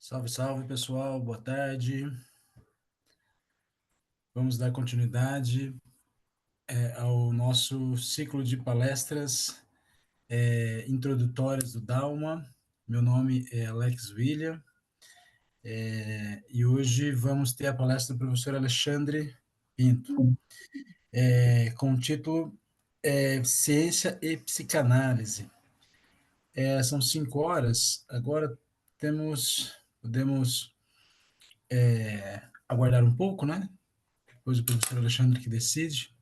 Salve, salve, pessoal. Boa tarde. Vamos dar continuidade ao nosso ciclo de palestras introdutórias do Dalma. Meu nome é Alex William e hoje vamos ter a palestra do professor Alexandre Pinto, com o título Ciência e Psicanálise. São 5 horas. Agora podemos aguardar um pouco, né? Depois o professor Alexandre que decide.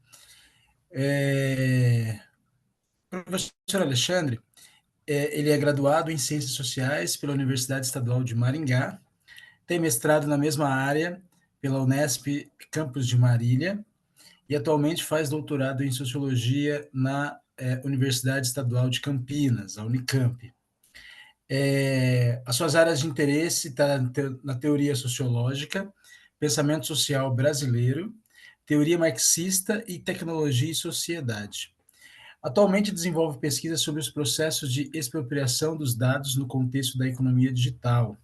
O professor Alexandre, ele é graduado em Ciências Sociais pela Universidade Estadual de Maringá, tem mestrado na mesma área pela Unesp Campus de Marília e atualmente faz doutorado em Sociologia na Universidade Estadual de Campinas, a Unicamp. As suas áreas de interesse estão na teoria sociológica, pensamento social brasileiro, teoria marxista e tecnologia e sociedade. Atualmente desenvolve pesquisas sobre os processos de expropriação dos dados no contexto da economia digital.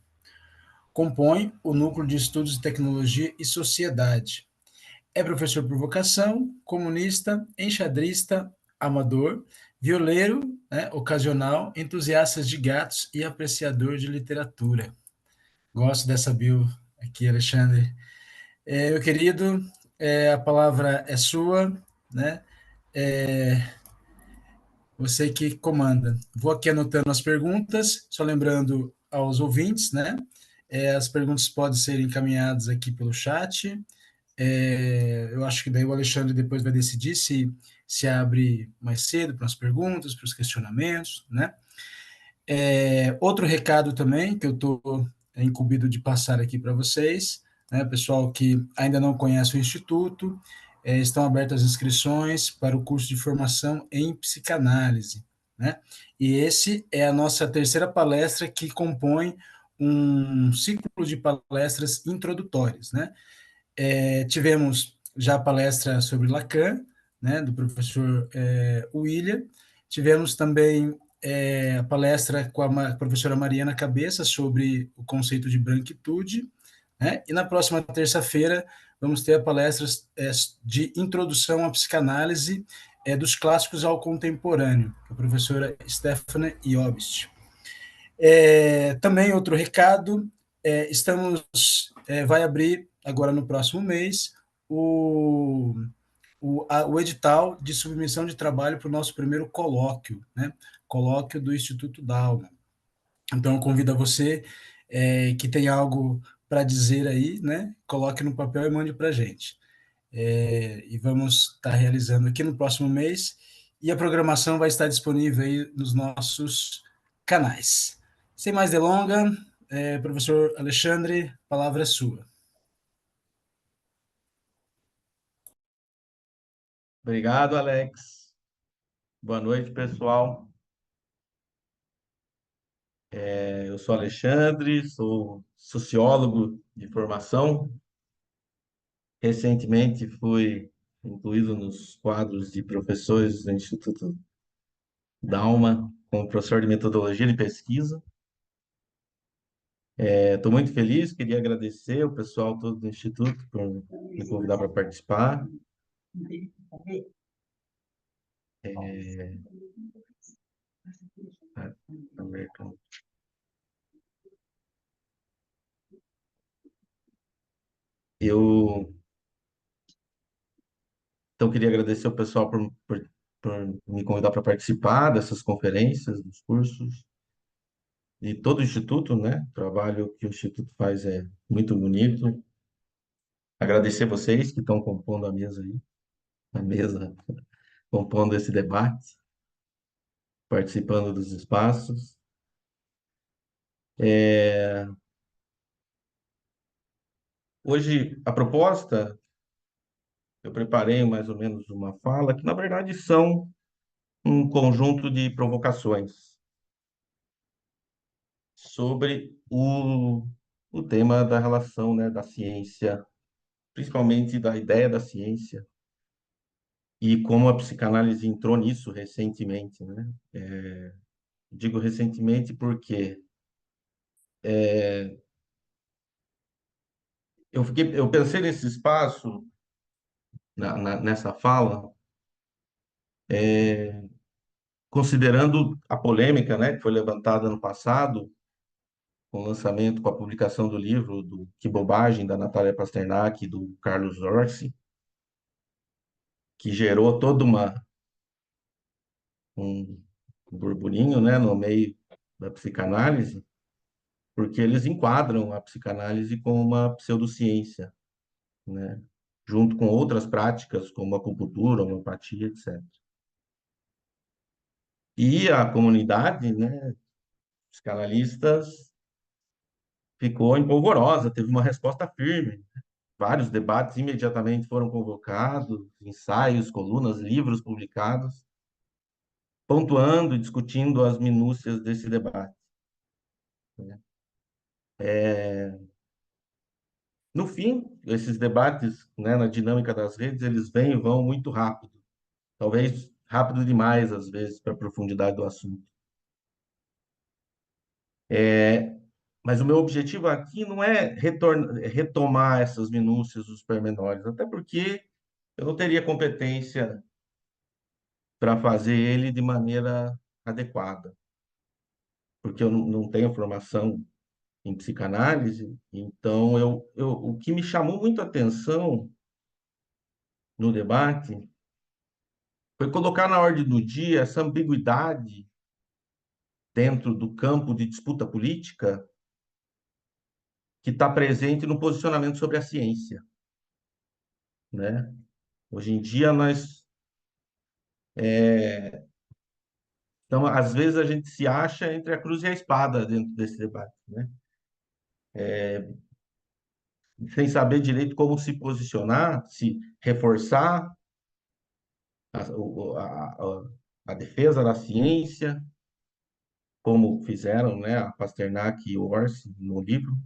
Compõe o Núcleo de Estudos de Tecnologia e Sociedade. É professor por vocação, comunista, enxadrista, amador, violeiro, né, ocasional, entusiasta de gatos e apreciador de literatura. Gosto dessa bio aqui, Alexandre. Meu querido, a palavra é sua, né? É, Você que comanda. Vou aqui anotando as perguntas, só lembrando aos ouvintes, né? As perguntas podem ser encaminhadas aqui pelo chat. Eu acho que daí o Alexandre depois vai decidir se abre mais cedo para as perguntas, para os questionamentos, né? Outro recado também que eu estou incumbido de passar aqui para vocês, né? Pessoal que ainda não conhece o Instituto, estão abertas as inscrições para o curso de formação em psicanálise, né? E esse é a nossa terceira palestra que compõe um ciclo de palestras introdutórias, né? Tivemos já a palestra sobre Lacan, né, do professor William, tivemos também a palestra com a professora Mariana Cabeça sobre o conceito de branquitude, né, e na próxima terça-feira vamos ter a palestra de introdução à psicanálise dos clássicos ao contemporâneo, com a professora Stephanie Jobst. Também outro recado, vai abrir agora no próximo mês o edital de submissão de trabalho para o nosso primeiro colóquio, né? Colóquio do Instituto Dalma. Então, eu convido a você que tem algo para dizer aí, né? Coloque no papel e mande para a gente. E vamos estar realizando aqui no próximo mês, e a programação vai estar disponível aí nos nossos canais. Sem mais delongas, professor Alexandre, a palavra é sua. Obrigado, Alex. Boa noite, pessoal. Eu sou Alexandre, sou sociólogo de formação. Recentemente fui incluído nos quadros de professores do Instituto Dalma, como professor de metodologia de pesquisa. Estou muito feliz, queria agradecer o pessoal todo do Instituto por me convidar para participar. É, eu Então, queria agradecer o pessoal por me convidar para participar dessas conferências, dos cursos, e todo o Instituto, né? O trabalho que o Instituto faz é muito bonito. Agradecer vocês que estão compondo a mesa aí, a mesa, compondo esse debate, participando dos espaços. É, Hoje, a proposta, eu preparei mais ou menos uma fala, que na verdade são um conjunto de provocações sobre o tema da relação, né, da ciência, principalmente da ideia da ciência, e como a psicanálise entrou nisso recentemente, né? Digo recentemente porque eu pensei nesse espaço, nessa fala, considerando a polêmica, né, que foi levantada no passado, com o lançamento, com a publicação do livro do Que Bobagem, da Natália Pasternak e do Carlos Orsi, que gerou um burburinho, né, no meio da psicanálise, porque eles enquadram a psicanálise como uma pseudociência, né, junto com outras práticas como a acupuntura, a homeopatia, etc. E a comunidade, né, psicanalistas, ficou empolvorosa, teve uma resposta firme. Vários debates imediatamente foram convocados, ensaios, colunas, livros publicados, pontuando e discutindo as minúcias desse debate, né? No fim, esses debates, né, na dinâmica das redes, eles vêm e vão muito rápido, talvez rápido demais, às vezes, para a profundidade do assunto. Mas o meu objetivo aqui não é retomar essas minúcias, os pormenores, até porque eu não teria competência para fazer ele de maneira adequada, porque eu não tenho formação em psicanálise. Então, o que me chamou muito a atenção no debate foi colocar na ordem do dia essa ambiguidade dentro do campo de disputa política que está presente no posicionamento sobre a ciência, né? Hoje em dia, então, às vezes a gente se acha entre a cruz e a espada dentro desse debate, né? Sem saber direito como se posicionar, se reforçar a defesa da ciência, como fizeram, né, a Pasternak e o Orsi no livro,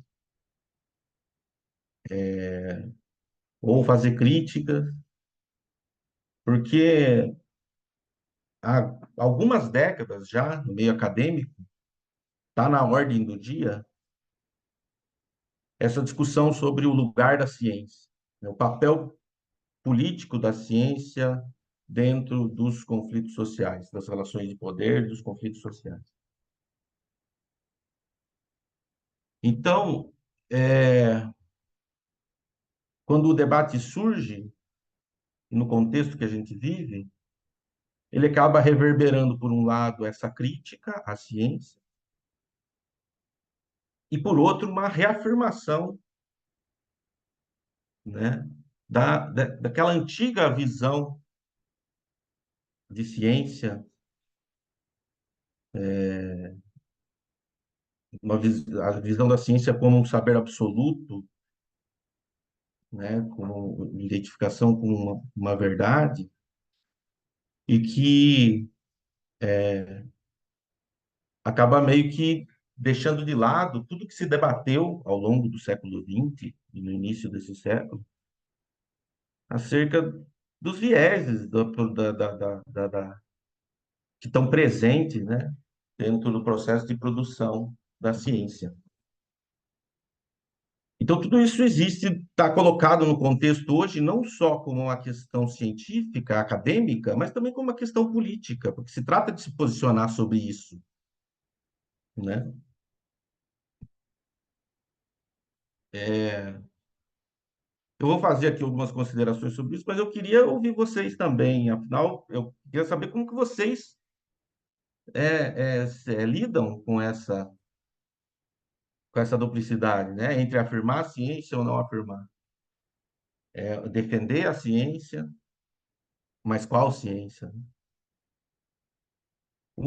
ou fazer críticas, porque há algumas décadas já, no meio acadêmico, está na ordem do dia essa discussão sobre o lugar da ciência, né, o papel político da ciência dentro dos conflitos sociais, das relações de poder, dos conflitos sociais. Então, quando o debate surge, no contexto que a gente vive, ele acaba reverberando, por um lado, essa crítica à ciência, e, por outro, uma reafirmação, né, daquela antiga visão de ciência, a visão da ciência como um saber absoluto, né, como identificação com uma verdade, e que acaba meio que deixando de lado tudo que se debateu ao longo do século XX e no início desse século, acerca dos vieses que estão presentes, né, dentro do processo de produção da ciência. Então, tudo isso existe, está colocado no contexto hoje, não só como uma questão científica, acadêmica, mas também como uma questão política, porque se trata de se posicionar sobre isso, né? É, eu vou fazer aqui algumas considerações sobre isso, mas eu queria ouvir vocês também. Afinal, eu queria saber como que vocês lidam com essa duplicidade, né? Entre afirmar a ciência ou não afirmar. Defender a ciência, mas qual ciência? O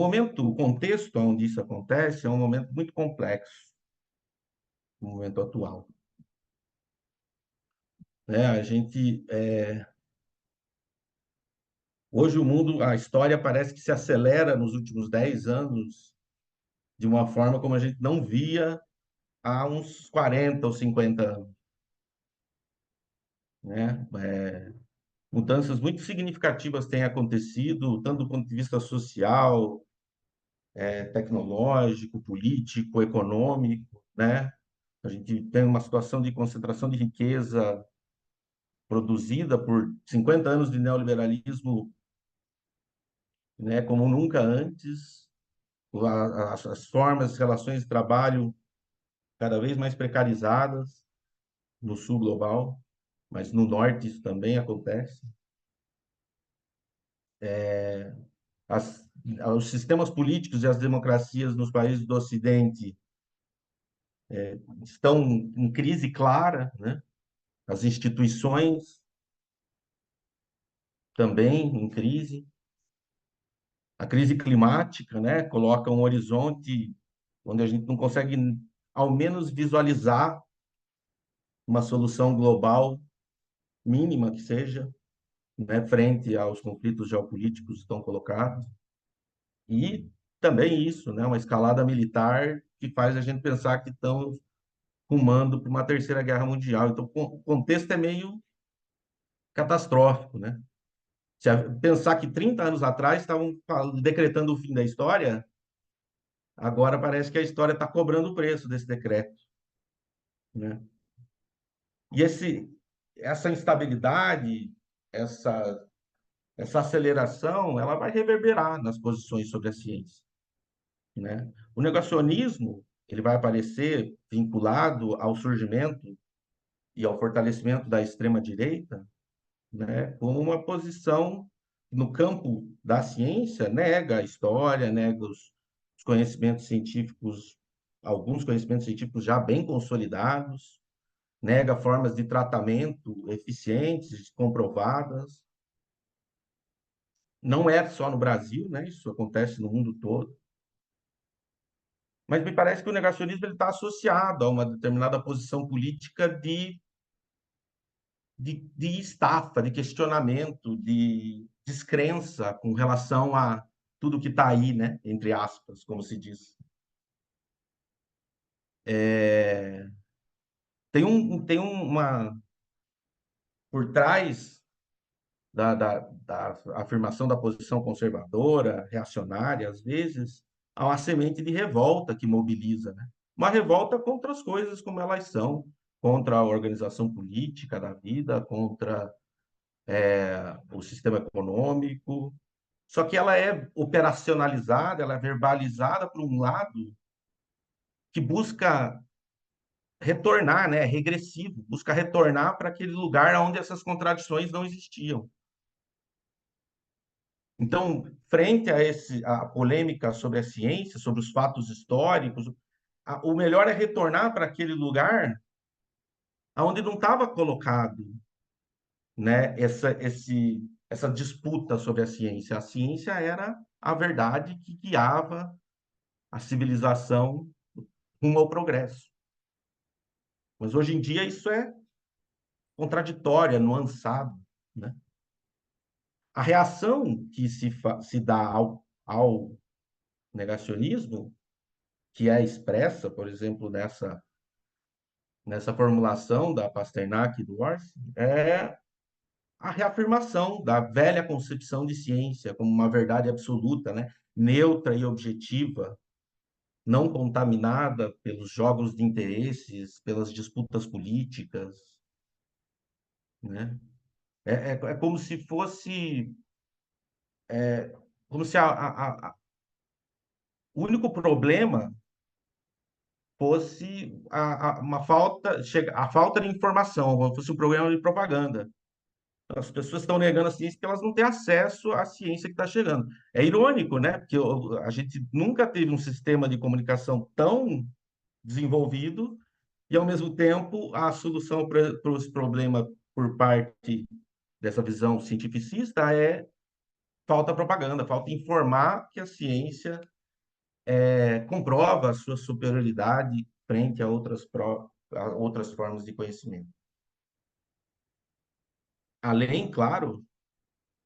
contexto onde isso acontece é um momento muito complexo, o momento atual, né? Hoje o mundo, a história parece que se acelera nos últimos 10 anos de uma forma como a gente não via há uns 40 ou 50 anos, né? Mudanças muito significativas têm acontecido, tanto do ponto de vista social, tecnológico, político, econômico, né? A gente tem uma situação de concentração de riqueza produzida por 50 anos de neoliberalismo, né, como nunca antes, as formas, as relações de trabalho cada vez mais precarizadas no sul global, mas no norte isso também acontece. As, os sistemas políticos e as democracias nos países do Ocidente estão em crise clara, né? As instituições também em crise. A crise climática, né, coloca um horizonte onde a gente não consegue, ao menos, visualizar uma solução global mínima que seja, né, frente aos conflitos geopolíticos que estão colocados. E também isso, né, uma escalada militar que faz a gente pensar que estamos rumando para uma terceira guerra mundial. Então, o contexto é meio catastrófico, né? Se pensar que 30 anos atrás estavam decretando o fim da história, agora parece que a história está cobrando o preço desse decreto, né? E essa instabilidade, essa, essa aceleração, ela vai reverberar nas posições sobre a ciência, né? O negacionismo, ele vai aparecer vinculado ao surgimento e ao fortalecimento da extrema-direita, né, como uma posição no campo da ciência, nega a história, nega os conhecimentos científicos, alguns conhecimentos científicos já bem consolidados, nega formas de tratamento eficientes, comprovadas. Não é só no Brasil, né? Isso acontece no mundo todo. Mas me parece que o negacionismo está associado a uma determinada posição política de estafa, de questionamento, de descrença com relação a tudo que está aí, né? Entre aspas, como se diz. É... tem uma por trás da afirmação da posição conservadora, reacionária, às vezes, há uma semente de revolta que mobiliza, né? Uma revolta contra as coisas como elas são, contra a organização política da vida, contra o sistema econômico. Só que ela é operacionalizada, ela é verbalizada por um lado que busca retornar, né, regressivo, busca retornar para aquele lugar onde essas contradições não existiam. Então, frente a polêmica sobre a ciência, sobre os fatos históricos, o melhor é retornar para aquele lugar onde não estava colocado, né, essa disputa sobre a ciência. A ciência era a verdade que guiava a civilização rumo ao progresso. Mas hoje em dia isso é contraditório, é nuançado, né? A reação que se dá ao negacionismo, que é expressa, por exemplo, nessa formulação da Pasternak e do Orsi, é a reafirmação da velha concepção de ciência como uma verdade absoluta, né? Neutra e objetiva, não contaminada pelos jogos de interesses, pelas disputas políticas, né? É como se fosse, como se o único problema fosse a falta de informação, como fosse um problema de propaganda. As pessoas estão negando a ciência porque elas não têm acesso à ciência que está chegando. É irônico, né? Porque a gente nunca teve um sistema de comunicação tão desenvolvido e, ao mesmo tempo, a solução para os problemas por parte dessa visão cientificista é falta propaganda, falta informar que a ciência comprova a sua superioridade frente a outras formas de conhecimento. Além, claro,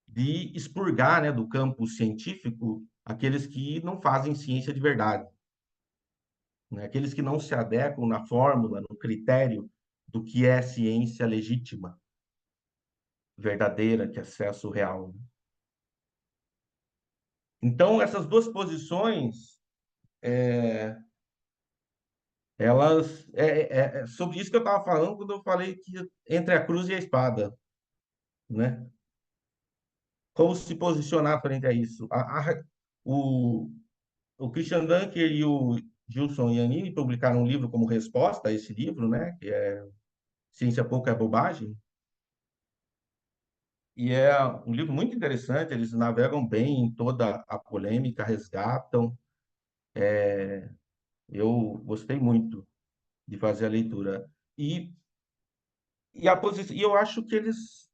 de expurgar, né, do campo científico aqueles que não fazem ciência de verdade, né? Aqueles que não se adequam na fórmula, no critério do que é ciência legítima, verdadeira, que é acesso real. Então, essas duas posições elas é sobre isso que eu estava falando quando eu falei que entre a cruz e a espada, né? Como se posicionar frente a isso? O, o Christian Dunker e o Gilson Yanini publicaram um livro como resposta a esse livro, né? Que é Ciência Pouca é Bobagem. E é um livro muito interessante, eles navegam bem em toda a polêmica, resgatam. Eu gostei muito de fazer a leitura. E, e eu acho que eles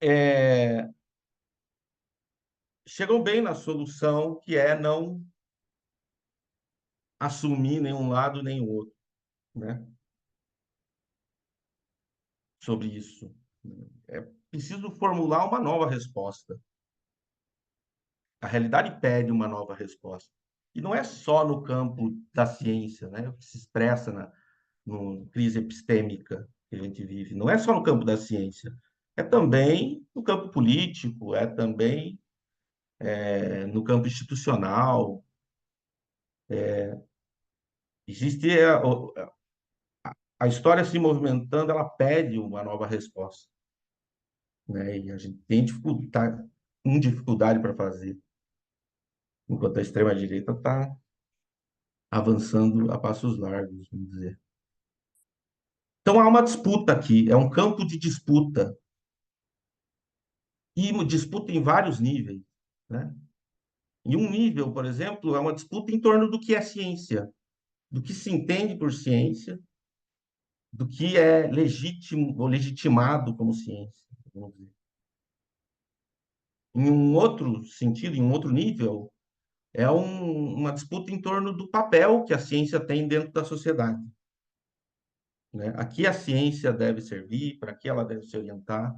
é, chegam bem na solução, que é não assumir nenhum lado nem o outro, né? Sobre isso. É preciso formular uma nova resposta. A realidade pede uma nova resposta. E não é só no campo da ciência, né? O que se expressa no crise epistêmica que a gente vive. Não é só no campo da ciência. É também no campo político, é também no campo institucional. Existe a história se movimentando, ela pede uma nova resposta, né? E a gente tem dificuldade para fazer, enquanto a extrema-direita está avançando a passos largos, vamos dizer. Então há uma disputa aqui, é um campo de disputa, e uma disputa em vários níveis, né? Em um nível, por exemplo, é uma disputa em torno do que é ciência, do que se entende por ciência, do que é legítimo ou legitimado como ciência, vamos dizer. Em um outro sentido, em um outro nível, uma disputa em torno do papel que a ciência tem dentro da sociedade, né? A que a ciência deve servir, para que ela deve se orientar,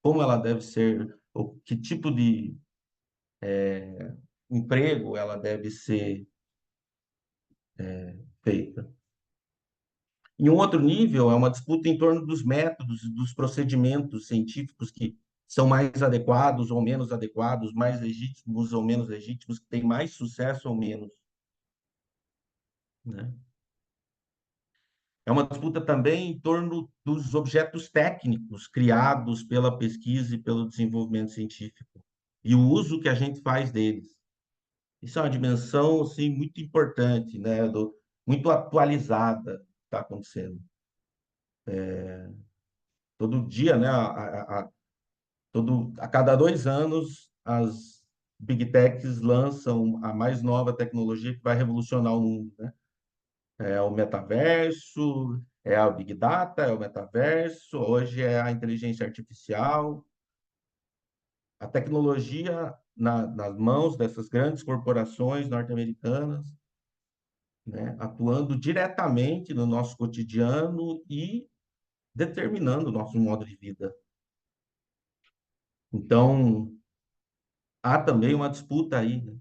como ela deve ser, ou que tipo de emprego ela deve ser feita. Em um outro nível, é uma disputa em torno dos métodos, dos procedimentos científicos que são mais adequados ou menos adequados, mais legítimos ou menos legítimos, que têm mais sucesso ou menos, né? É uma disputa também em torno dos objetos técnicos criados pela pesquisa e pelo desenvolvimento científico e o uso que a gente faz deles. Isso é uma dimensão assim muito importante, né? Muito atualizada que está acontecendo. Todo dia, né? A cada 2 anos, as Big Techs lançam a mais nova tecnologia que vai revolucionar o mundo, né? É o metaverso, é a Big Data, é o metaverso, hoje é a inteligência artificial. A tecnologia nas mãos dessas grandes corporações norte-americanas, né? Atuando diretamente no nosso cotidiano e determinando o nosso modo de vida. Então, há também uma disputa aí, né?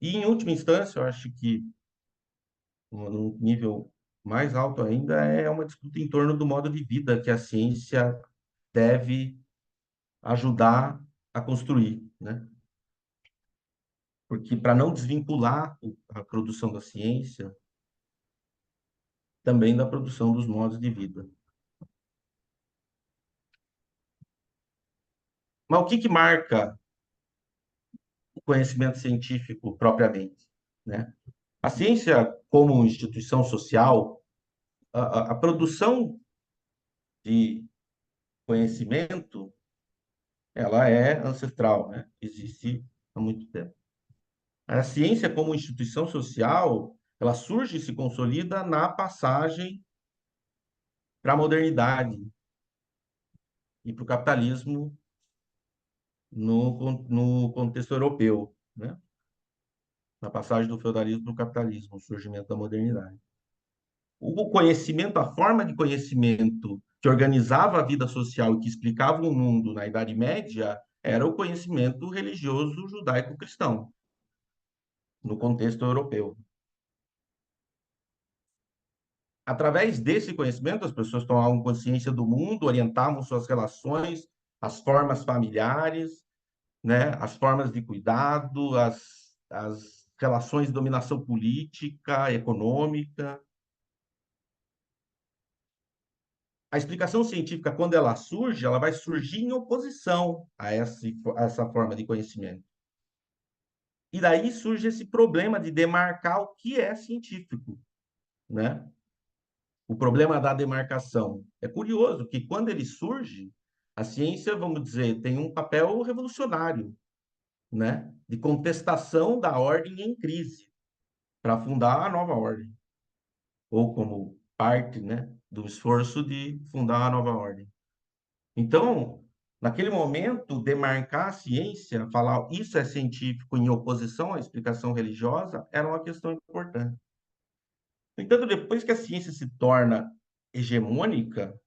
E, em última instância, eu acho que, num nível mais alto ainda, é uma disputa em torno do modo de vida que a ciência deve ajudar a construir, né? Porque para não desvincular a produção da ciência também da produção dos modos de vida. Mas o que que marca o conhecimento científico propriamente, né? A ciência, como instituição social, a produção de conhecimento, ela é ancestral, né? Existe há muito tempo. A ciência, como instituição social, ela surge e se consolida na passagem para a modernidade e para o capitalismo no contexto europeu, né? Na passagem do feudalismo para o capitalismo, o surgimento da modernidade. O conhecimento, a forma de conhecimento que organizava a vida social e que explicava o mundo na Idade Média era o conhecimento religioso judaico-cristão, no contexto europeu. Através desse conhecimento, as pessoas tomavam consciência do mundo, orientavam suas relações, as formas familiares, né, as formas de cuidado, as relações de dominação política, econômica. A explicação científica, quando ela surge, ela vai surgir em oposição a essa forma de conhecimento. E daí surge esse problema de demarcar o que é científico, né? O problema da demarcação. É curioso que quando ele surge, a ciência, vamos dizer, tem um papel revolucionário, né? De contestação da ordem em crise, para fundar a nova ordem, ou como parte, né, do esforço de fundar a nova ordem. Então, naquele momento, demarcar a ciência, falar isso é científico em oposição à explicação religiosa, era uma questão importante. No entanto, depois que a ciência se torna hegemônica,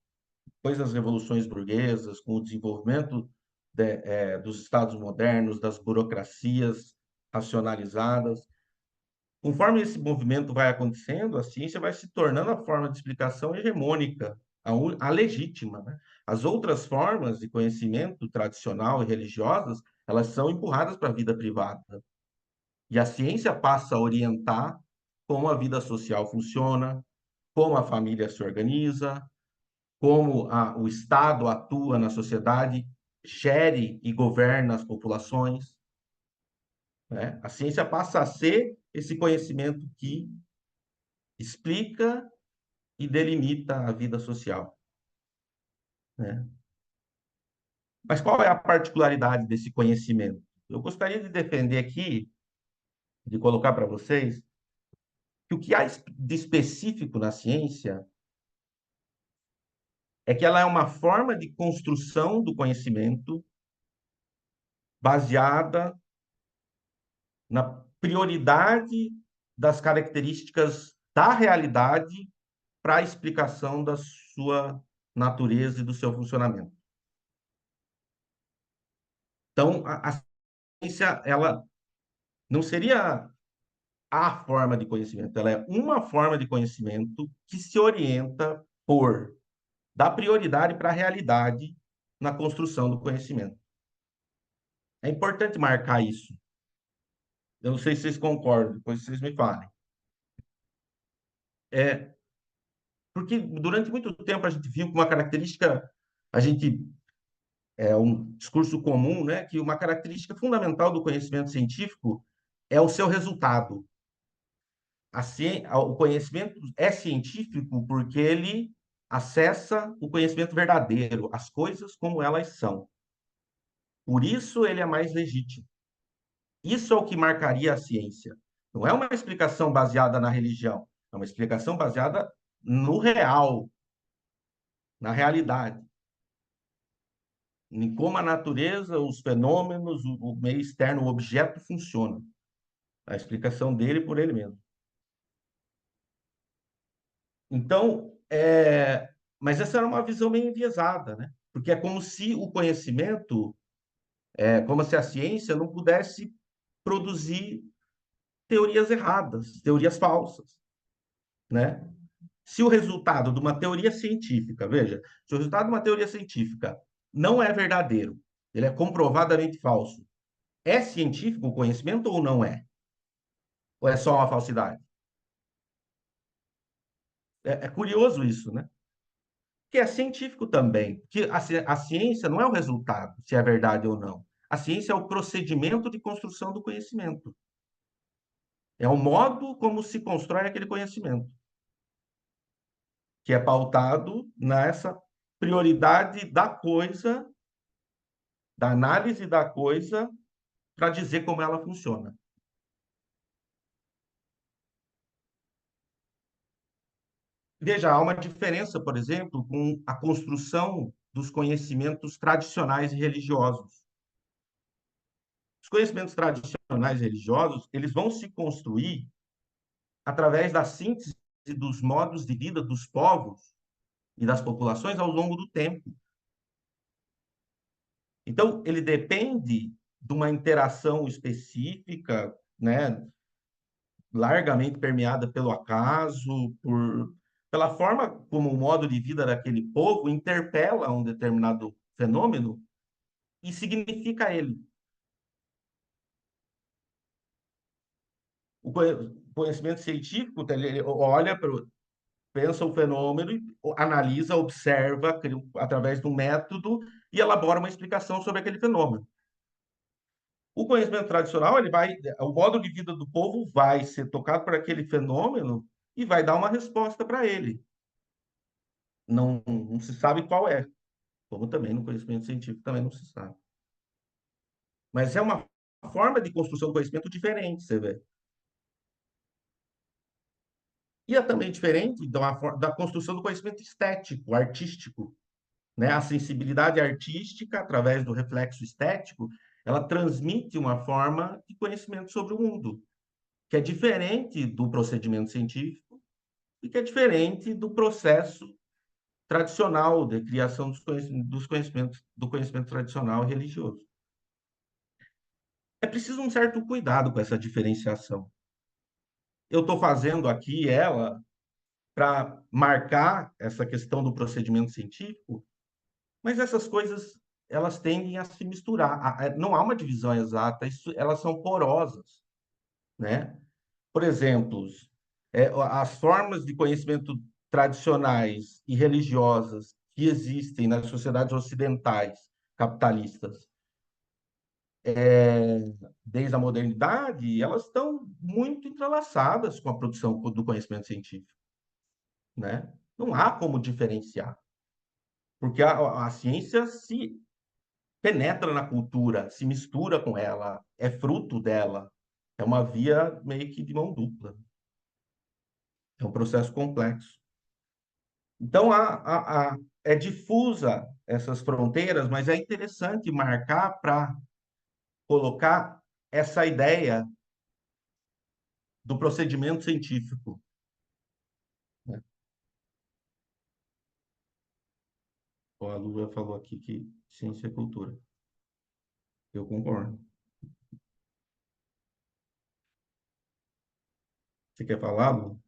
depois das revoluções burguesas, com o desenvolvimento dos estados modernos, das burocracias racionalizadas, conforme esse movimento vai acontecendo, a ciência vai se tornando a forma de explicação hegemônica, a legítima, né? As outras formas de conhecimento tradicional e religiosas, elas são empurradas para a vida privada. E a ciência passa a orientar como a vida social funciona, como a família se organiza, como o Estado atua na sociedade, gere e governa as populações, né? A ciência passa a ser esse conhecimento que explica e delimita a vida social, né? Mas qual é a particularidade desse conhecimento? Eu gostaria de defender aqui, de colocar para vocês, que o que há de específico na ciência é que ela é uma forma de construção do conhecimento baseada na prioridade das características da realidade para a explicação da sua natureza e do seu funcionamento. Então, a ciência, ela não seria a forma de conhecimento, ela é uma forma de conhecimento que se orienta por dar prioridade para a realidade na construção do conhecimento. É importante marcar isso. Eu não sei se vocês concordam, depois vocês me falem. É, porque durante muito tempo a gente viu que uma característica, a gente é um discurso comum, né, que uma característica fundamental do conhecimento científico é o seu resultado. O conhecimento é científico porque ele acessa o conhecimento verdadeiro, as coisas como elas são. Por isso ele é mais legítimo. Isso é o que marcaria a ciência. Não é uma explicação baseada na religião, é uma explicação baseada no real, na realidade, em como a natureza, os fenômenos, o meio externo, o objeto funciona. A explicação dele por ele mesmo. Então, mas essa era uma visão meio enviesada, né? Porque é como se o conhecimento, como se a ciência não pudesse produzir teorias erradas, teorias falsas, né? Se o resultado de uma teoria científica, veja, se o resultado de uma teoria científica não é verdadeiro, ele é comprovadamente falso, é científico o conhecimento ou não é? Ou é só uma falsidade? É curioso isso, né? Que é científico também, que a ciência não é o resultado, se é verdade ou não. A ciência é o procedimento de construção do conhecimento. É o modo como se constrói aquele conhecimento, que é pautado nessa prioridade da coisa, da análise da coisa, para dizer como ela funciona. Veja, há uma diferença, por exemplo, com a construção dos conhecimentos tradicionais e religiosos. Os conhecimentos tradicionais e religiosos, eles vão se construir através da síntese dos modos de vida dos povos e das populações ao longo do tempo. Então, ele depende de uma interação específica, né, largamente permeada pelo acaso, pela forma como o modo de vida daquele povo interpela um determinado fenômeno e significa ele. O conhecimento científico, ele olha para pensa o fenômeno, analisa, observa através do método e elabora uma explicação sobre aquele fenômeno. O conhecimento tradicional, o modo de vida do povo vai ser tocado por aquele fenômeno e vai dar uma resposta para ele. Não se sabe qual é, como também no conhecimento científico também não se sabe. Mas é uma forma de construção do conhecimento diferente, você vê. E é também diferente da construção do conhecimento estético, artístico, né? A sensibilidade artística, através do reflexo estético, ela transmite uma forma de conhecimento sobre o mundo, que é diferente do procedimento científico e que é diferente do processo tradicional de criação dos conhecimentos, do conhecimento tradicional e religioso. É preciso um certo cuidado com essa diferenciação. Eu estou fazendo aqui ela para marcar essa questão do procedimento científico, mas essas coisas elas tendem a se misturar. Não há uma divisão exata, elas são porosas, né? Por exemplo, as formas de conhecimento tradicionais e religiosas que existem nas sociedades ocidentais capitalistas, desde a modernidade, elas estão muito entrelaçadas com a produção do conhecimento científico, né? Não há como diferenciar, porque a ciência se penetra na cultura, se mistura com ela, é fruto dela. É uma via meio que de mão dupla. É um processo complexo. Então, é difusa essas fronteiras, mas é interessante marcar para colocar essa ideia do procedimento científico, né? A Lua falou aqui que ciência é cultura. Eu concordo. Você quer falar, Lu?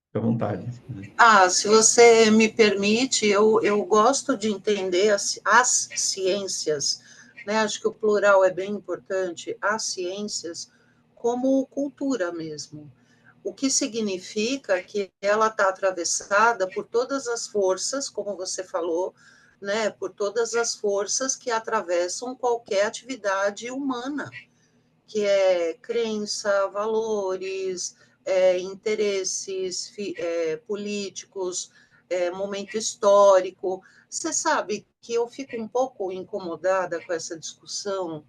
Fique à vontade. Se você me permite, eu gosto de entender as ciências, né? Acho que o plural é bem importante, as ciências, como cultura mesmo. O que significa que ela está atravessada por todas as forças, como você falou, né? Por todas as forças que atravessam qualquer atividade humana, que é crença, valores, interesses políticos, momento histórico. Você sabe que eu fico um pouco incomodada com essa discussão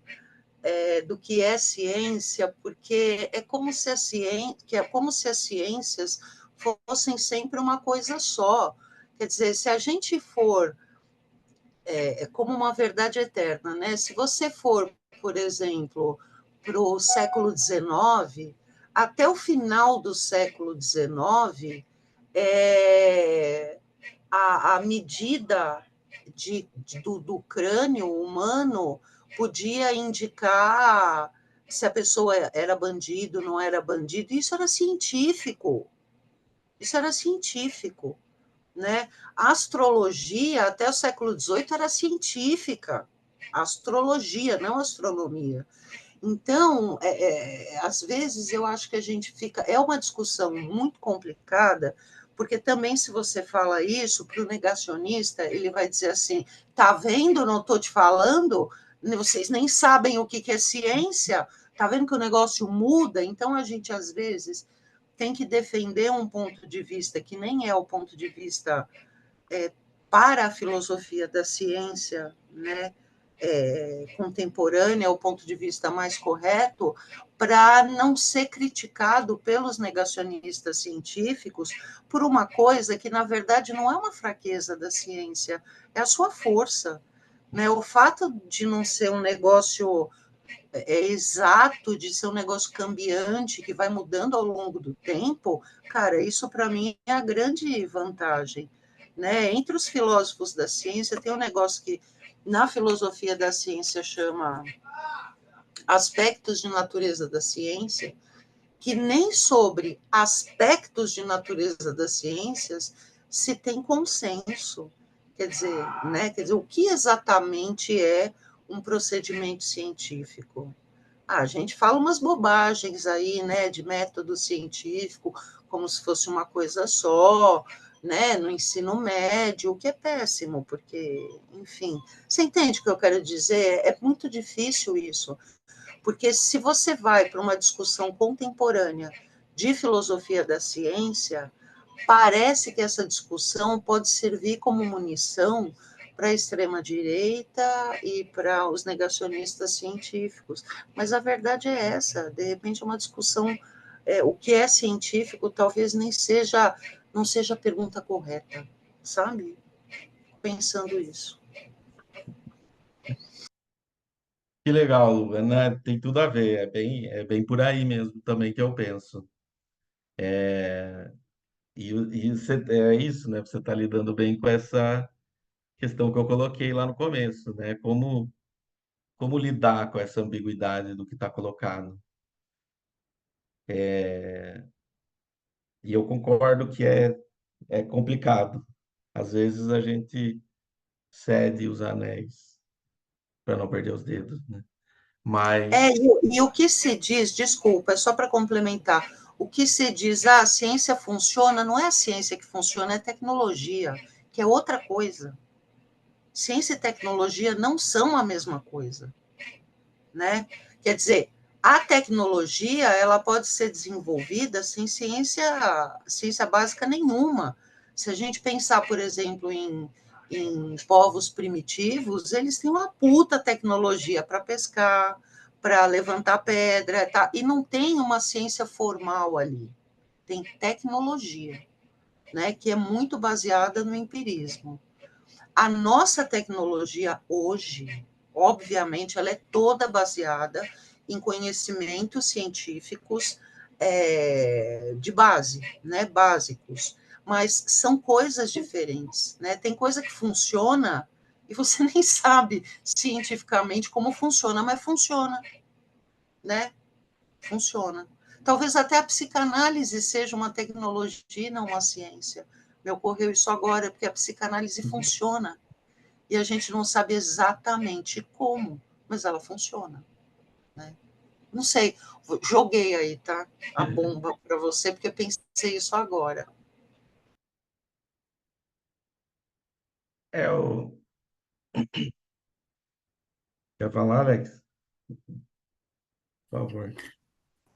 do que é ciência, porque é como se as ciências fossem sempre uma coisa só. Quer dizer, se a gente for como uma verdade eterna, né? Se você for, por exemplo, para o século XIX, até o final do século XIX, a medida do crânio humano podia indicar se a pessoa era bandido, não era bandido. Isso era científico. Isso era científico, né? A astrologia, até o século XVIII, era científica. Astrologia, não astronomia. Então, às vezes, eu acho que a gente fica. É uma discussão muito complicada, porque também, se você fala isso para o negacionista, ele vai dizer assim: tá vendo? Não estou te falando? Vocês nem sabem o que é ciência. Tá vendo que o negócio muda? Então, a gente, às vezes, tem que defender um ponto de vista que nem é o ponto de vista para a filosofia da ciência, né? Contemporânea, o ponto de vista mais correto, para não ser criticado pelos negacionistas científicos por uma coisa que, na verdade, não é uma fraqueza da ciência, é a sua força. Né? O fato de não ser um negócio exato, de ser um negócio cambiante, que vai mudando ao longo do tempo, cara, isso para mim é a grande vantagem. Né? Entre os filósofos da ciência, tem um negócio que na filosofia da ciência chama aspectos de natureza da ciência, que nem sobre aspectos de natureza das ciências se tem consenso. Quer dizer, né? Quer dizer, o que exatamente é um procedimento científico? A gente fala umas bobagens aí, né, de método científico, como se fosse uma coisa só, né, no ensino médio, o que é péssimo, porque, enfim, você entende o que eu quero dizer? É muito difícil isso, porque se você vai para uma discussão contemporânea de filosofia da ciência, parece que essa discussão pode servir como munição para a extrema-direita e para os negacionistas científicos. Mas a verdade é essa, de repente é uma discussão, o que é científico talvez nem seja, não seja a pergunta correta, sabe? Pensando isso. Que legal, Lu, né? Tem tudo a ver, é bem por aí mesmo também que eu penso. É isso, né? Você está lidando bem com essa questão que eu coloquei lá no começo, né? Como lidar com essa ambiguidade do que está colocado. E eu concordo que é complicado. Às vezes a gente cede os anéis para não perder os dedos, né? Mas E o que se diz, desculpa, é só para complementar, o que se diz, a ciência funciona, não é a ciência que funciona, é a tecnologia, que é outra coisa. Ciência e tecnologia não são a mesma coisa, né? Quer dizer, a tecnologia ela pode ser desenvolvida sem ciência básica nenhuma. Se a gente pensar, por exemplo, em povos primitivos, eles têm uma puta tecnologia para pescar, para levantar pedra, tá? E não tem uma ciência formal ali. Tem tecnologia, né? Que é muito baseada no empirismo. A nossa tecnologia hoje, obviamente, ela é toda baseada em conhecimentos científicos de base, né, básicos, mas são coisas diferentes, né? Tem coisa que funciona e você nem sabe cientificamente como funciona, mas funciona, né? Funciona. Talvez até a psicanálise seja uma tecnologia, e não uma ciência. Me ocorreu isso agora, porque a psicanálise funciona e a gente não sabe exatamente como, mas ela funciona, né? Não sei, joguei aí, tá? A bomba para você, porque eu pensei isso agora. o. Quer falar, Alex? Por favor.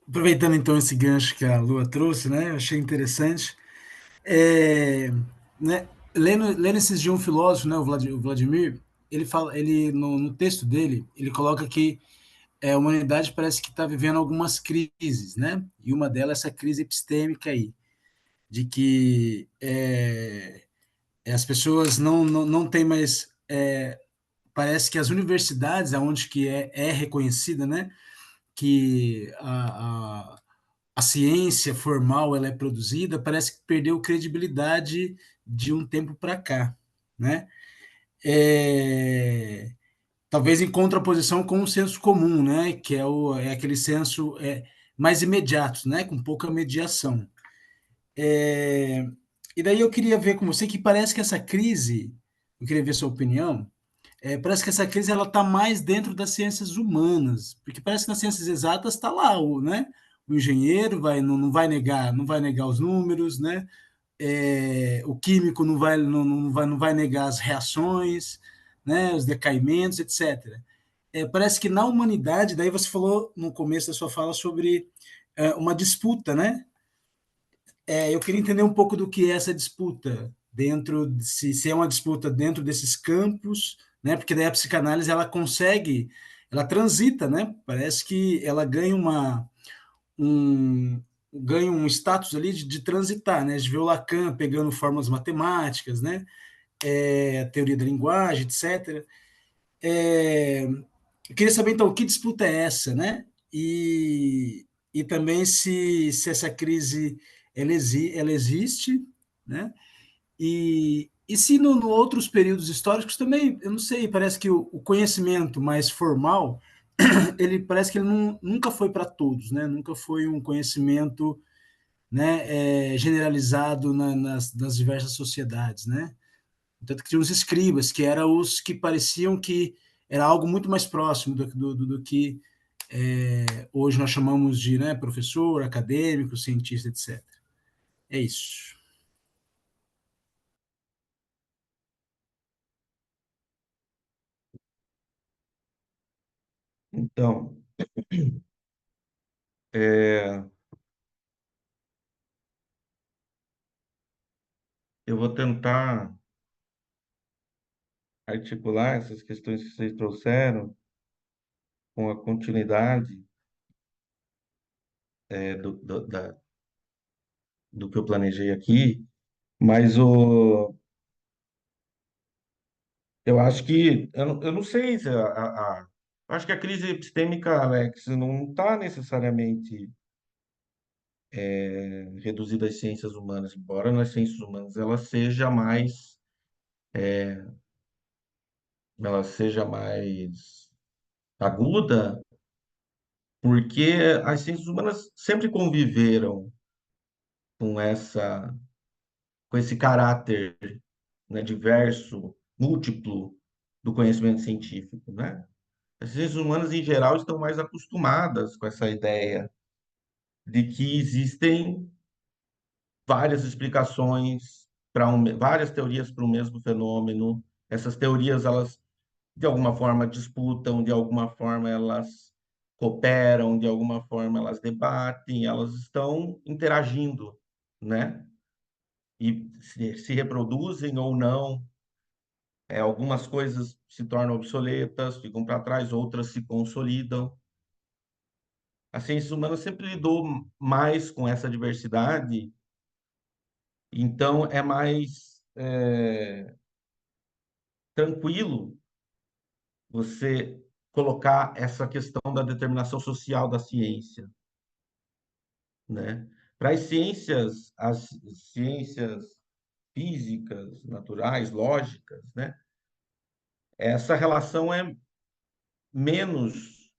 Aproveitando então esse gancho que a Lua trouxe, né? Eu achei interessante. É, né, lendo esses de um filósofo, né, o Vladimir, ele fala, ele no texto dele, ele coloca que a humanidade parece que está vivendo algumas crises, né? E uma delas é essa crise epistêmica aí, de que as pessoas não têm mais, parece que as universidades, aonde que é reconhecida, né? Que a ciência formal ela é produzida, parece que perdeu credibilidade de um tempo para cá, né? É, talvez em contraposição com o senso comum, né? Que é aquele senso mais imediato, né? Com pouca mediação. É, e daí eu queria ver com você que parece que essa crise, eu queria ver sua opinião, parece que essa crise ela está mais dentro das ciências humanas, porque parece que nas ciências exatas está lá né, o engenheiro não vai negar os números, né? O químico não vai negar as reações, né? Os decaimentos, etc. Parece que na humanidade, daí você falou no começo da sua fala sobre uma disputa, né? Eu queria entender um pouco do que é essa disputa se é uma disputa dentro desses campos, né? Porque daí a psicanálise ela transita, né? Parece que ela um, ganha um status ali de transitar, né? A gente vê o Lacan pegando formas matemáticas, né? Teoria da linguagem, etc. Eu queria saber então que disputa é essa, né? E também se essa crise ela existe, né? E se no outros períodos históricos também, eu não sei, parece que o conhecimento mais formal, ele parece que ele nunca foi para todos, né? Nunca foi um conhecimento, né, generalizado nas diversas sociedades, né? Tanto que tinha os escribas, que eram os que pareciam que era algo muito mais próximo do que Hoje nós chamamos de, né, professor, acadêmico, cientista, etc. É isso. Então, é, eu vou tentar articular essas questões que vocês trouxeram com a continuidade do que eu planejei aqui, mas eu acho que, eu não sei se eu acho que a crise epistêmica, Alex, não está necessariamente reduzida às ciências humanas, embora nas ciências humanas ela seja mais aguda, porque as ciências humanas sempre conviveram com com esse caráter, né, diverso, múltiplo do conhecimento científico, né? As ciências humanas, em geral, estão mais acostumadas com essa ideia de que existem várias explicações várias teorias para o mesmo fenômeno. Essas teorias, elas, de alguma forma, disputam, de alguma forma, elas cooperam, de alguma forma, elas debatem, elas estão interagindo, né? E se reproduzem ou não. Algumas coisas se tornam obsoletas, ficam para trás, outras se consolidam. A ciência humana sempre lidou mais com essa diversidade, então é mais tranquilo você colocar essa questão da determinação social da ciência, né? Para as ciências físicas, naturais, lógicas, né? Essa relação é menos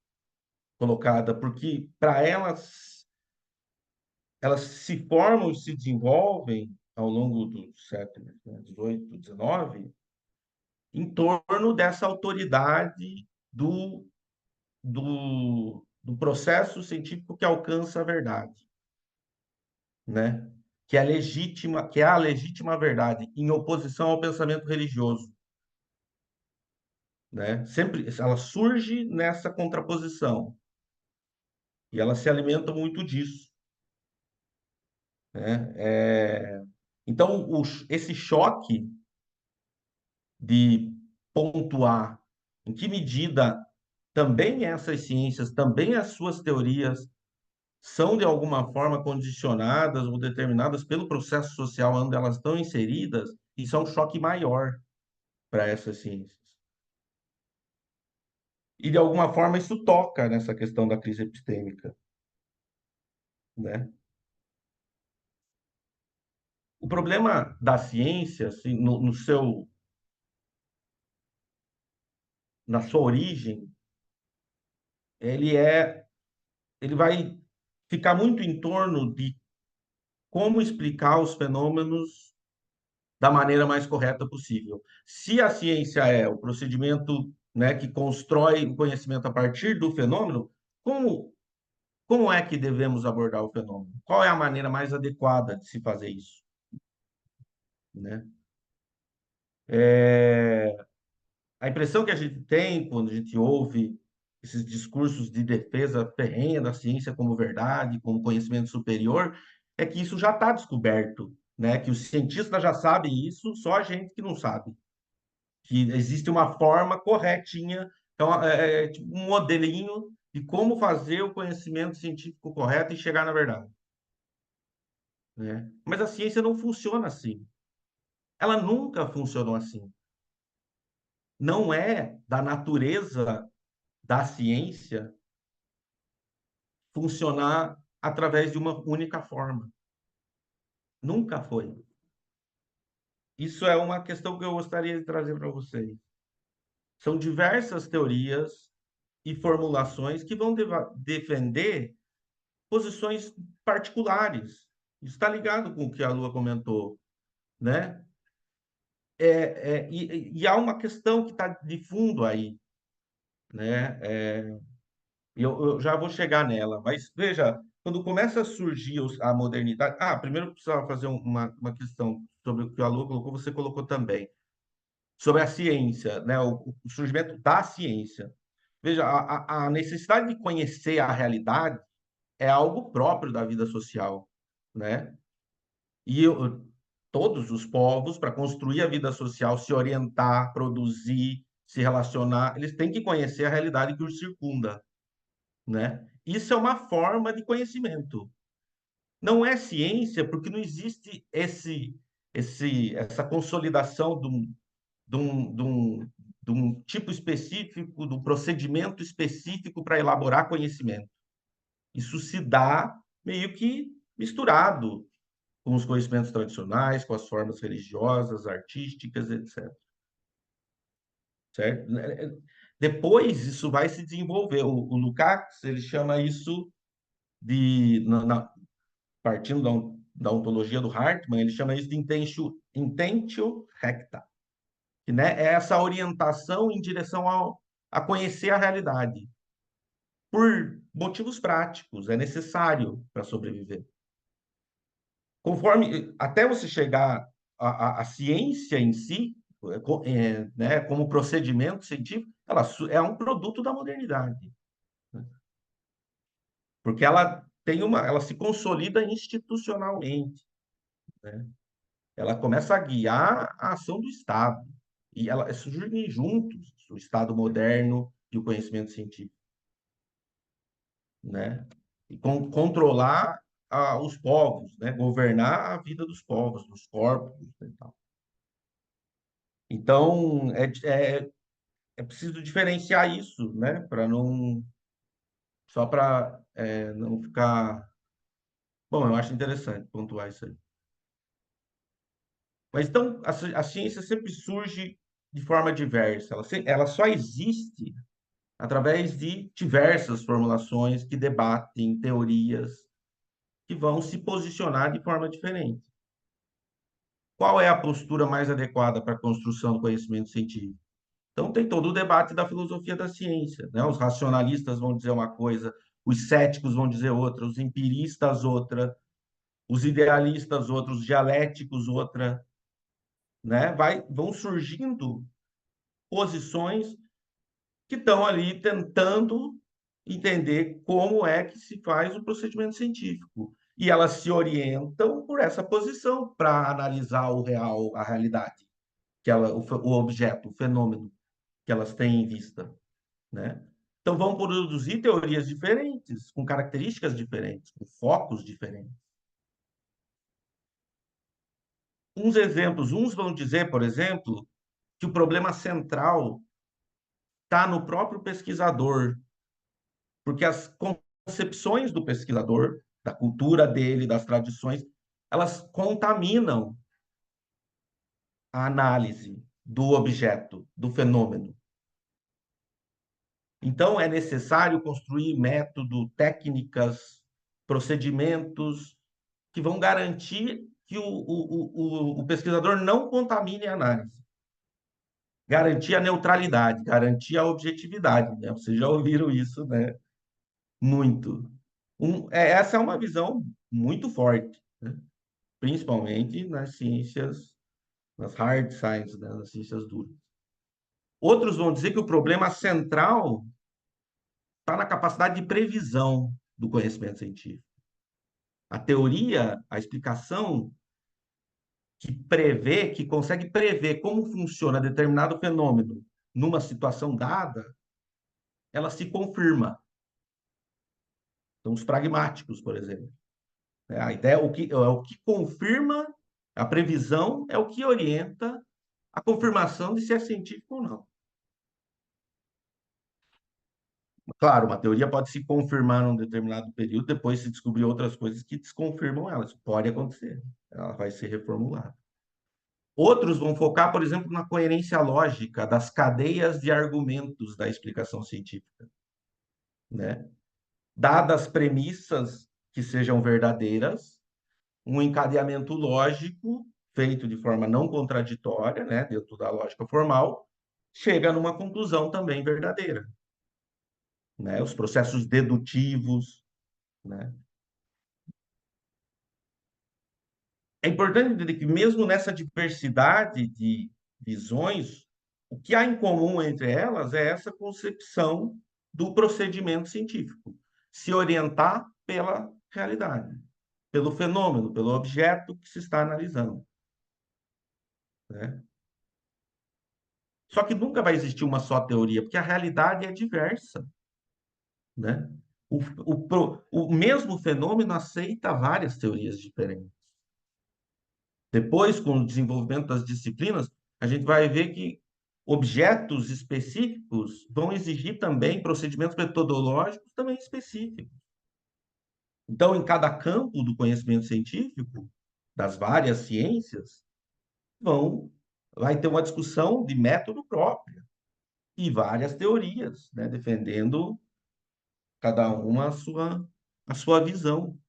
colocada, porque para elas se formam e se desenvolvem ao longo dos séculos, né, 18, 19, em torno dessa autoridade do processo científico que alcança a verdade, né? Que é a legítima verdade, em oposição ao pensamento religioso, né? Sempre ela surge nessa contraposição e ela se alimenta muito disso, né? Então, esse choque de pontuar em que medida também essas ciências, também as suas teorias são de alguma forma condicionadas ou determinadas pelo processo social onde elas estão inseridas, isso é um choque maior para essas ciências. E de alguma forma isso toca nessa questão da crise epistêmica, né? O problema da ciência, assim, na sua origem, ele é, ele vai ficar muito em torno de como explicar os fenômenos da maneira mais correta possível. Se a ciência é o procedimento, né, que constrói o conhecimento a partir do fenômeno, como, como é que devemos abordar o fenômeno? Qual é a maneira mais adequada de se fazer isso? Né? É, a impressão que a gente tem quando a gente ouve esses discursos de defesa ferrenha da ciência como verdade, como conhecimento superior, é que isso já está descoberto, né? Que os cientistas já sabem isso, só a gente que não sabe. Que existe uma forma corretinha, então é tipo um modelinho de como fazer o conhecimento científico correto e chegar na verdade, né? Mas a ciência não funciona assim. Ela nunca funcionou assim. Não é da natureza da ciência funcionar através de uma única forma. Nunca foi. Isso é uma questão que eu gostaria de trazer para vocês. São diversas teorias e formulações que vão defender posições particulares. Está ligado com o que a Lua comentou, né? E há uma questão que está de fundo aí, né? Eu já vou chegar nela, mas veja, quando começa a surgir a modernidade. Ah, primeiro eu precisava fazer uma questão sobre o que o Alô colocou, você colocou também, sobre a ciência, né? O surgimento da ciência. Veja, a necessidade de conhecer a realidade é algo próprio da vida social, né? E todos os povos, para construir a vida social, se orientar, produzir, se relacionar, eles têm que conhecer a realidade que os circunda, né? Isso é uma forma de conhecimento. Não é ciência, porque não existe essa consolidação de um, de um, de um tipo específico, de um procedimento específico para elaborar conhecimento. Isso se dá meio que misturado com os conhecimentos tradicionais, com as formas religiosas, artísticas, etc. Certo? Depois isso vai se desenvolver. O Lukács, ele chama isso de, partindo da ontologia do Hartmann, ele chama isso de intentio recta, que, né, é essa orientação em direção a conhecer a realidade. Por motivos práticos, é necessário para sobreviver. Conforme, até você chegar à ciência em si, né, como procedimento científico, ela é um produto da modernidade, né? Porque ela se consolida institucionalmente, né? Ela começa a guiar a ação do Estado e ela surgem juntos o Estado moderno e o conhecimento científico, né? E controlar os povos, né? Governar a vida dos povos, dos corpos, e tal. Então, é preciso diferenciar isso, né? Para não. Só para não ficar. Bom, eu acho interessante pontuar isso aí. Mas então, a ciência sempre surge de forma diversa. Ela só existe através de diversas formulações que debatem teorias que vão se posicionar de forma diferente. Qual é a postura mais adequada para a construção do conhecimento científico? Então, tem todo o debate da filosofia da ciência, né? Os racionalistas vão dizer uma coisa, os céticos vão dizer outra, os empiristas outra, os idealistas outra, os dialéticos outra, né? Vão surgindo posições que estão ali tentando entender como é que se faz o procedimento científico. E elas se orientam por essa posição para analisar o real, a realidade, o objeto, o fenômeno que elas têm em vista, né? Então vão produzir teorias diferentes, com características diferentes, com focos diferentes. Uns vão dizer, por exemplo, que o problema central está no próprio pesquisador, porque as concepções do pesquisador, da cultura dele, das tradições, elas contaminam a análise do objeto, do fenômeno. Então, é necessário construir método, técnicas, procedimentos que vão garantir que o pesquisador não contamine a análise. Garantir a neutralidade, garantir a objetividade, né? Vocês já ouviram isso, né? Muito. Essa é uma visão muito forte, né? Principalmente nas ciências, nas hard sciences, né? Nas ciências duras. Outros vão dizer que o problema central está na capacidade de previsão do conhecimento científico. A teoria, a explicação que consegue prever como funciona determinado fenômeno numa situação dada, ela se confirma. Então, os pragmáticos, por exemplo. A ideia é o que confirma a previsão, é o que orienta a confirmação de se é científico ou não. Claro, uma teoria pode se confirmar num determinado período, depois se descobrir outras coisas que desconfirmam ela. Isso pode acontecer. Ela vai ser reformulada. Outros vão focar, por exemplo, na coerência lógica das cadeias de argumentos da explicação científica, né? Dadas premissas que sejam verdadeiras, um encadeamento lógico feito de forma não contraditória, né, dentro da lógica formal, chega numa conclusão também verdadeira. né? Os processos dedutivos, né? É importante entender que mesmo nessa diversidade de visões, o que há em comum entre elas é essa concepção do procedimento científico, se orientar pela realidade, pelo fenômeno, pelo objeto que se está analisando, né? Só que nunca vai existir uma só teoria, porque a realidade é diversa, né? O mesmo fenômeno aceita várias teorias diferentes. Depois, com o desenvolvimento das disciplinas, a gente vai ver que objetos específicos vão exigir também procedimentos metodológicos também específicos. Então, em cada campo do conhecimento científico, das várias ciências, vai ter uma discussão de método próprio e várias teorias, né, defendendo cada uma a sua visão,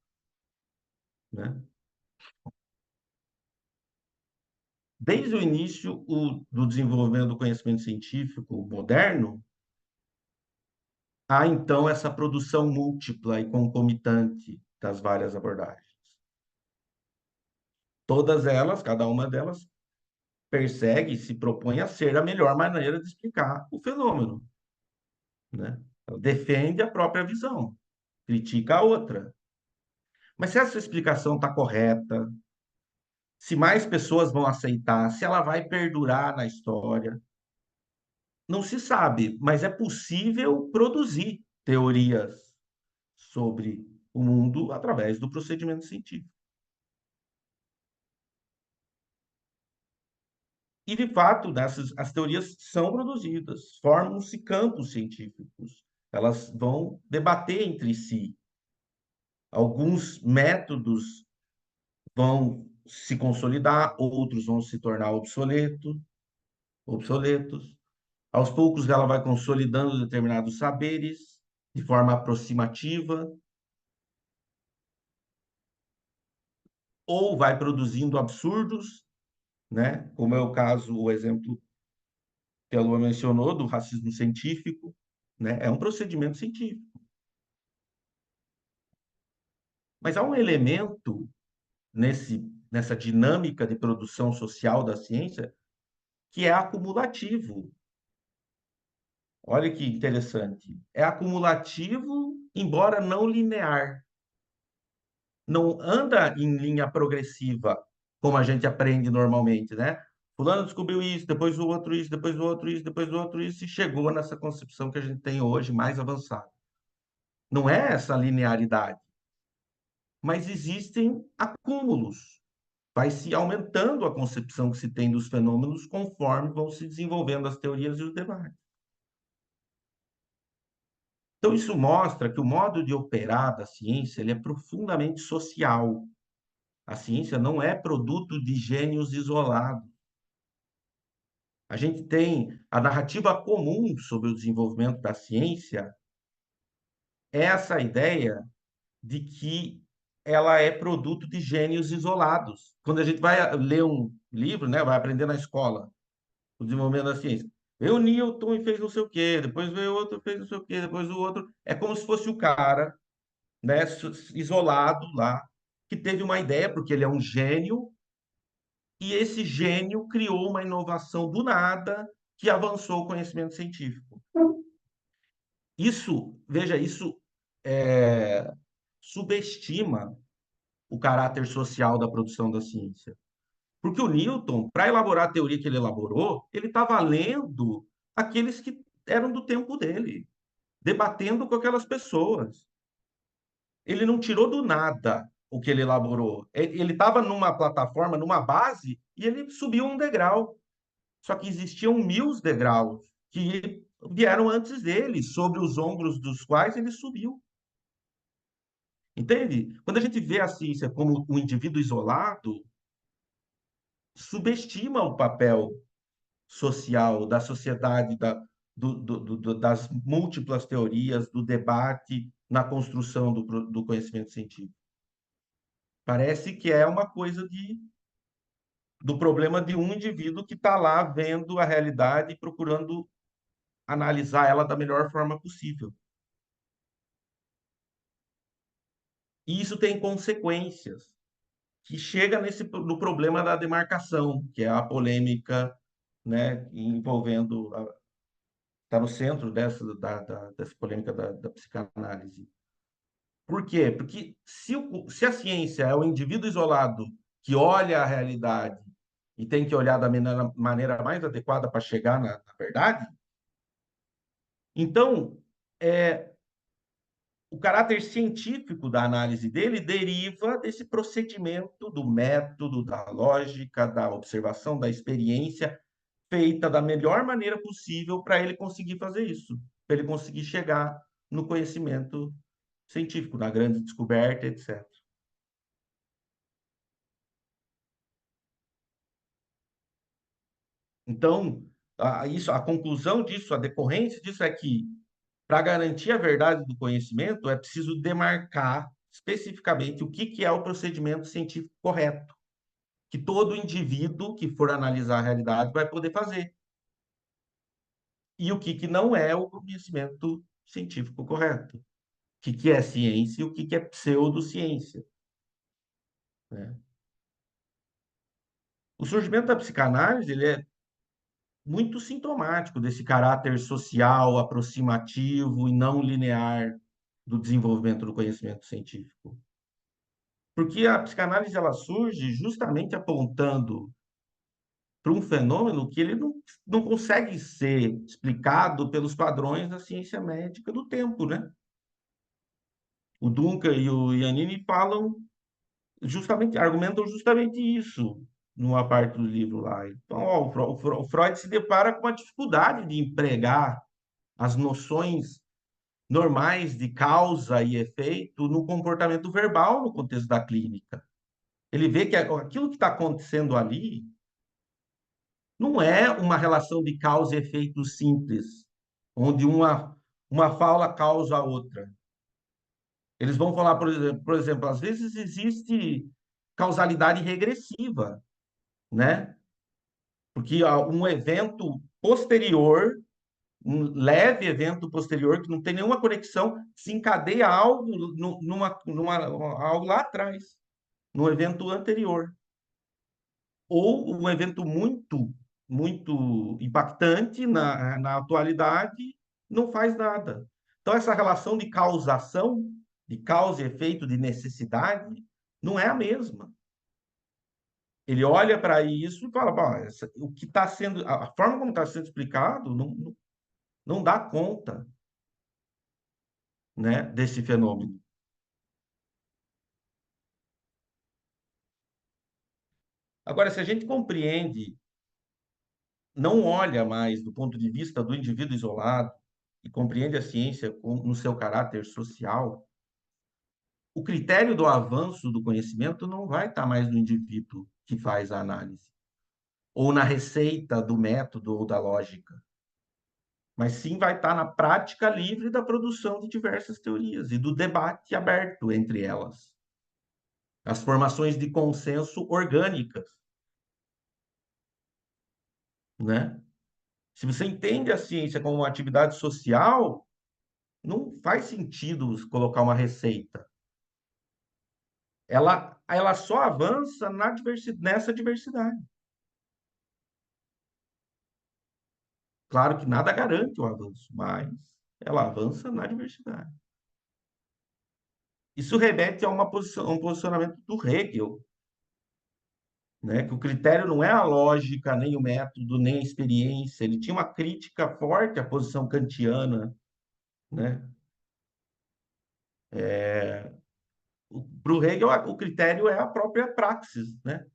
né? Desde o início do desenvolvimento do conhecimento científico moderno, há então essa produção múltipla e concomitante das várias abordagens. Todas elas, cada uma delas, persegue e se propõe a ser a melhor maneira de explicar o fenômeno, né? Ela defende a própria visão, critica a outra. Mas se essa explicação está correta, se mais pessoas vão aceitar, se ela vai perdurar na história, não se sabe, mas é possível produzir teorias sobre o mundo através do procedimento científico. E, de fato, as teorias são produzidas, formam-se campos científicos, elas vão debater entre si. Alguns métodos vão se consolidar, outros vão se tornar obsoletos. Aos poucos, ela vai consolidando determinados saberes de forma aproximativa, ou vai produzindo absurdos, né? Como é o caso, o exemplo que a Lua mencionou do racismo científico, né? É um procedimento científico. Mas há um elemento nessa dinâmica de produção social da ciência que é acumulativo. Olha que interessante. É acumulativo, embora não linear. Não anda em linha progressiva, como a gente aprende normalmente, né? Fulano descobriu isso, depois o outro isso, depois o outro isso, depois o outro isso, e chegou nessa concepção que a gente tem hoje, mais avançada. Não é essa linearidade, mas existem acúmulos. Vai se aumentando a concepção que se tem dos fenômenos conforme vão se desenvolvendo as teorias e os debates. Então, isso mostra que o modo de operar da ciência ele é profundamente social. A ciência não é produto de gênios isolados. A gente tem a narrativa comum sobre o desenvolvimento da ciência, é essa ideia de que ela é produto de gênios isolados. Quando a gente vai ler um livro, né, vai aprender na escola, o desenvolvimento da ciência. Veio o Newton e fez não sei o quê, depois veio outro, fez não sei o quê, depois o outro. É como se fosse o cara, né, isolado lá, que teve uma ideia, porque ele é um gênio, e esse gênio criou uma inovação do nada que avançou o conhecimento científico. Isso, veja, isso subestima o caráter social da produção da ciência. Porque o Newton, para elaborar a teoria que ele elaborou, ele estava lendo aqueles que eram do tempo dele, debatendo com aquelas pessoas. Ele não tirou do nada o que ele elaborou. Ele estava numa plataforma, numa base, e ele subiu um degrau. Só que existiam 1000 degraus que vieram antes dele, sobre os ombros dos quais ele subiu. Entende? Quando a gente vê a ciência como um indivíduo isolado, subestima o papel social da sociedade, das múltiplas teorias, do debate na construção do conhecimento científico. Parece que é uma coisa do problema de um indivíduo que está lá vendo a realidade e procurando analisar ela da melhor forma possível. E isso tem consequências, que chega no problema da demarcação, que é a polêmica, né, envolvendo, está no centro dessa polêmica da psicanálise. Por quê? Porque se a ciência é o indivíduo isolado que olha a realidade e tem que olhar da maneira mais adequada para chegar na verdade, então, o caráter científico da análise dele deriva desse procedimento, do método, da lógica, da observação, da experiência, feita da melhor maneira possível para ele conseguir fazer isso, para ele conseguir chegar no conhecimento científico, na grande descoberta, etc. Então, a conclusão disso, a decorrência disso é que, para garantir a verdade do conhecimento, é preciso demarcar especificamente o que é o procedimento científico correto, que todo indivíduo que for analisar a realidade vai poder fazer. E o que não é o conhecimento científico correto. O que é ciência e o que é pseudociência. Né? O surgimento da psicanálise ele é muito sintomático desse caráter social, aproximativo e não linear do desenvolvimento do conhecimento científico. Porque a psicanálise ela surge justamente apontando para um fenômeno que ele não consegue ser explicado pelos padrões da ciência médica do tempo, né? O Duncan e o Iannini argumentam justamente isso numa parte do livro lá. Então, ó, o Freud se depara com a dificuldade de empregar as noções normais de causa e efeito no comportamento verbal no contexto da clínica. Ele vê que aquilo que está acontecendo ali não é uma relação de causa e efeito simples, onde uma fala causa a outra. Eles vão falar, por exemplo, às vezes existe causalidade regressiva, né? Porque um evento posterior, um leve evento posterior, que não tem nenhuma conexão, desencadeia algo, algo lá atrás, no evento anterior. Ou um evento muito impactante na atualidade, não faz nada. Então, essa relação de causação, de causa e efeito, de necessidade, não é a mesma. Ele olha para isso e fala, o que está sendo, a forma como está sendo explicado não dá conta, né, desse fenômeno. Agora, se a gente compreende, não olha mais do ponto de vista do indivíduo isolado e compreende a ciência no seu caráter social, o critério do avanço do conhecimento não vai estar mais no indivíduo que faz a análise, ou na receita do método ou da lógica, mas sim vai estar na prática livre da produção de diversas teorias e do debate aberto entre elas. As formações de consenso orgânicas, né? Se você entende a ciência como uma atividade social, não faz sentido colocar uma receita. Ela só avança nessa diversidade. Claro que nada garante o avanço, mas ela avança na diversidade. Isso remete a um posicionamento do Hegel, né? Que o critério não é a lógica, nem o método, nem a experiência. Ele tinha uma crítica forte à posição kantiana, né? Para o Hegel, o critério é a própria praxis, né?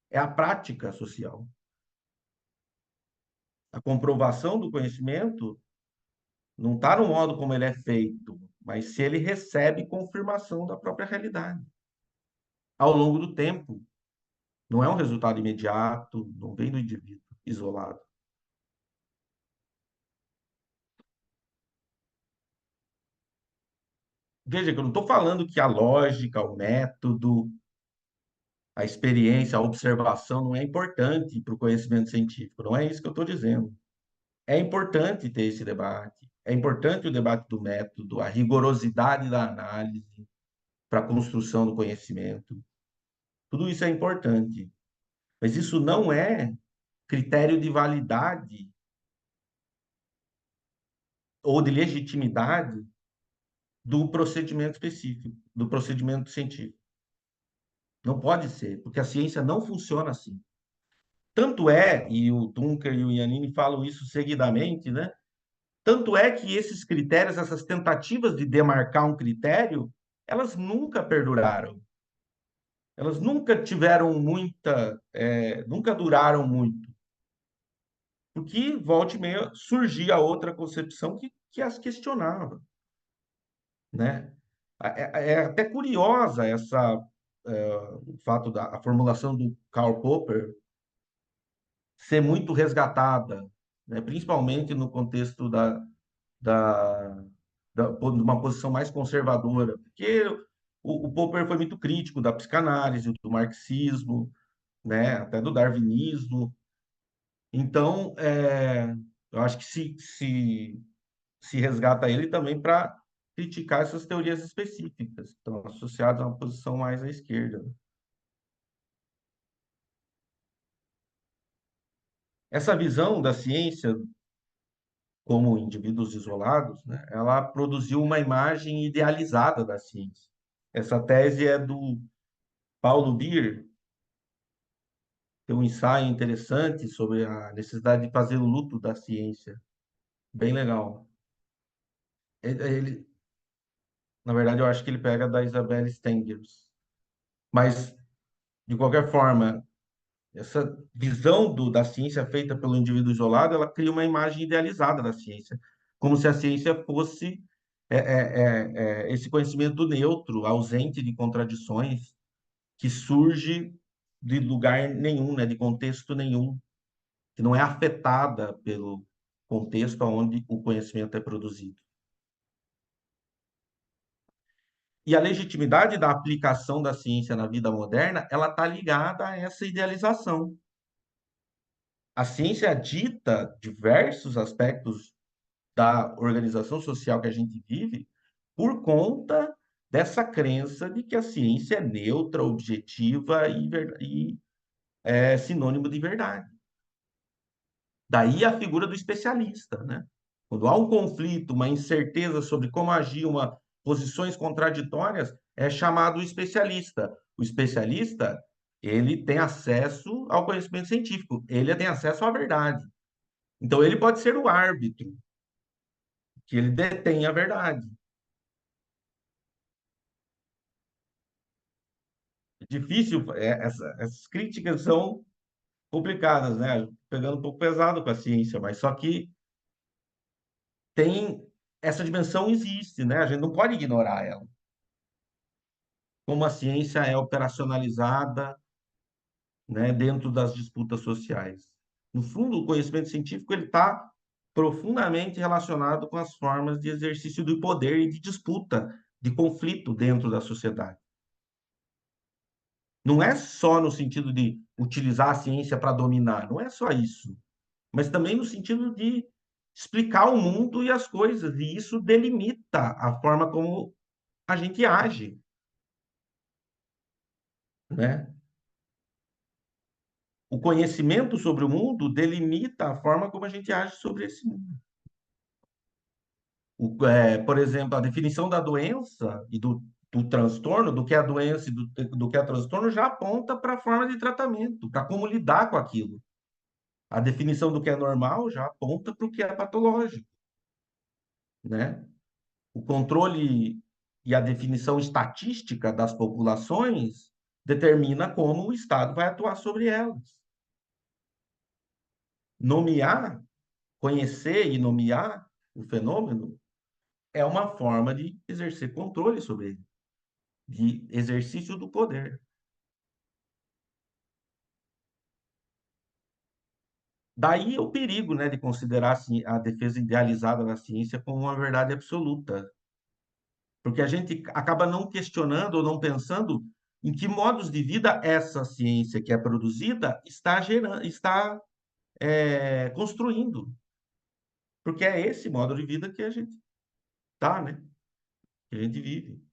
É a prática social. A comprovação do conhecimento não está no modo como ele é feito, mas se ele recebe confirmação da própria realidade ao longo do tempo. Não é um resultado imediato, não vem do indivíduo isolado. Veja que eu não estou falando que a lógica, o método, a experiência, a observação não é importante para o conhecimento científico. Não é isso que eu estou dizendo. É importante ter esse debate. É importante o debate do método, a rigorosidade da análise, para a construção do conhecimento. Tudo isso é importante, mas isso não é critério de validade ou de legitimidade do procedimento específico, do procedimento científico. Não pode ser, porque a ciência não funciona assim. Tanto é, e o Dunker e o Iannini falam isso seguidamente, né? Tanto é que esses critérios, essas tentativas de demarcar um critério, elas nunca perduraram. Elas nunca tiveram nunca duraram muito. Porque, volta e meia, surgia outra concepção que as questionava, né? É até curiosa o fato da a formulação do Karl Popper ser muito resgatada, né? Principalmente no contexto da, de uma posição mais conservadora, porque o Popper foi muito crítico da psicanálise, do marxismo, né? Até do darwinismo. Então, eu acho que se resgata ele também para criticar essas teorias específicas, que estão associadas a uma posição mais à esquerda. Essa visão da ciência como indivíduos isolados, né, ela produziu uma imagem idealizada da ciência. Essa tese é do Paulo Beer, tem um ensaio interessante sobre a necessidade de fazer o luto da ciência. Bem legal. Ele, na verdade, eu acho que ele pega da Isabelle Stengers. Mas, de qualquer forma, essa visão da ciência feita pelo indivíduo isolado, ela cria uma imagem idealizada da ciência, como se a ciência fosse esse conhecimento neutro, ausente de contradições, que surge de lugar nenhum, né, de contexto nenhum, que não é afetada pelo contexto onde o conhecimento é produzido. E a legitimidade da aplicação da ciência na vida moderna, ela está ligada a essa idealização. A ciência dita diversos aspectos da organização social que a gente vive por conta dessa crença de que a ciência é neutra, objetiva e é sinônimo de verdade. Daí a figura do especialista, né? Quando há um conflito, uma incerteza sobre como agir, posições contraditórias, é chamado especialista. O especialista, ele tem acesso ao conhecimento científico, ele tem acesso à verdade. Então, ele pode ser o árbitro, que ele detém a verdade. Difícil, essas críticas são complicadas, né? Pegando um pouco pesado com a ciência, mas só que tem essa dimensão existe, né? A gente não pode ignorar ela. Como a ciência é operacionalizada, né, dentro das disputas sociais. No fundo, o conhecimento científico ele está profundamente relacionado com as formas de exercício do poder e de disputa, de conflito dentro da sociedade. Não é só no sentido de utilizar a ciência para dominar, não é só isso, mas também no sentido de explicar o mundo e as coisas, e isso delimita a forma como a gente age, né? O conhecimento sobre o mundo delimita a forma como a gente age sobre esse mundo. Por exemplo, a definição da doença e do transtorno, do que é a doença e do que é transtorno, já aponta para a forma de tratamento, para como lidar com aquilo. A definição do que é normal já aponta para o que é patológico, né? O controle e a definição estatística das populações determina como o Estado vai atuar sobre elas. Nomear, conhecer e nomear o fenômeno é uma forma de exercer controle sobre ele, de exercício do poder. Daí o perigo, né, de considerar assim, a defesa idealizada da ciência como uma verdade absoluta, porque a gente acaba não questionando ou não pensando em que modos de vida essa ciência que é produzida está gerando, está construindo, porque é esse modo de vida que a gente tá, né, que a gente vive.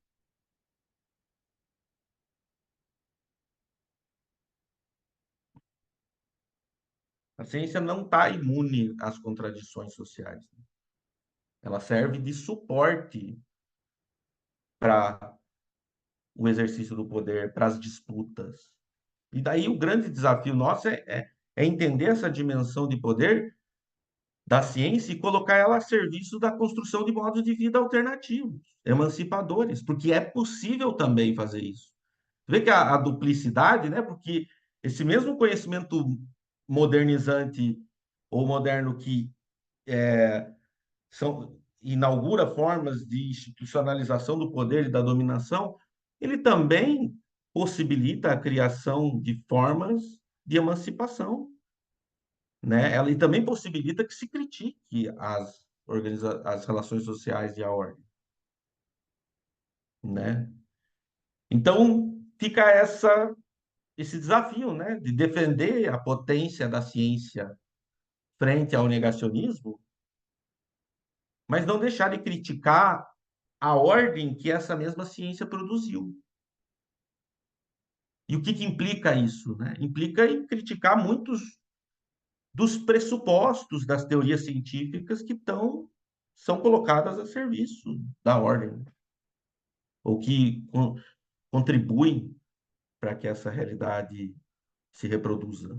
A ciência não está imune às contradições sociais. Ela serve de suporte para o exercício do poder, para as disputas. E daí o grande desafio nosso é entender essa dimensão de poder da ciência e colocar ela a serviço da construção de modos de vida alternativos, emancipadores, porque é possível também fazer isso. Você vê que a duplicidade, né? Porque esse mesmo conhecimento modernizante ou moderno que inaugura formas de institucionalização do poder e da dominação, ele também possibilita a criação de formas de emancipação, né? Ela e também possibilita que se critique as relações sociais e a ordem, né? Então fica esse desafio, né, de defender a potência da ciência frente ao negacionismo, mas não deixar de criticar a ordem que essa mesma ciência produziu. E o que implica isso, né? Implica em criticar muitos dos pressupostos das teorias científicas que são colocadas a serviço da ordem, ou que contribuem para que essa realidade se reproduza.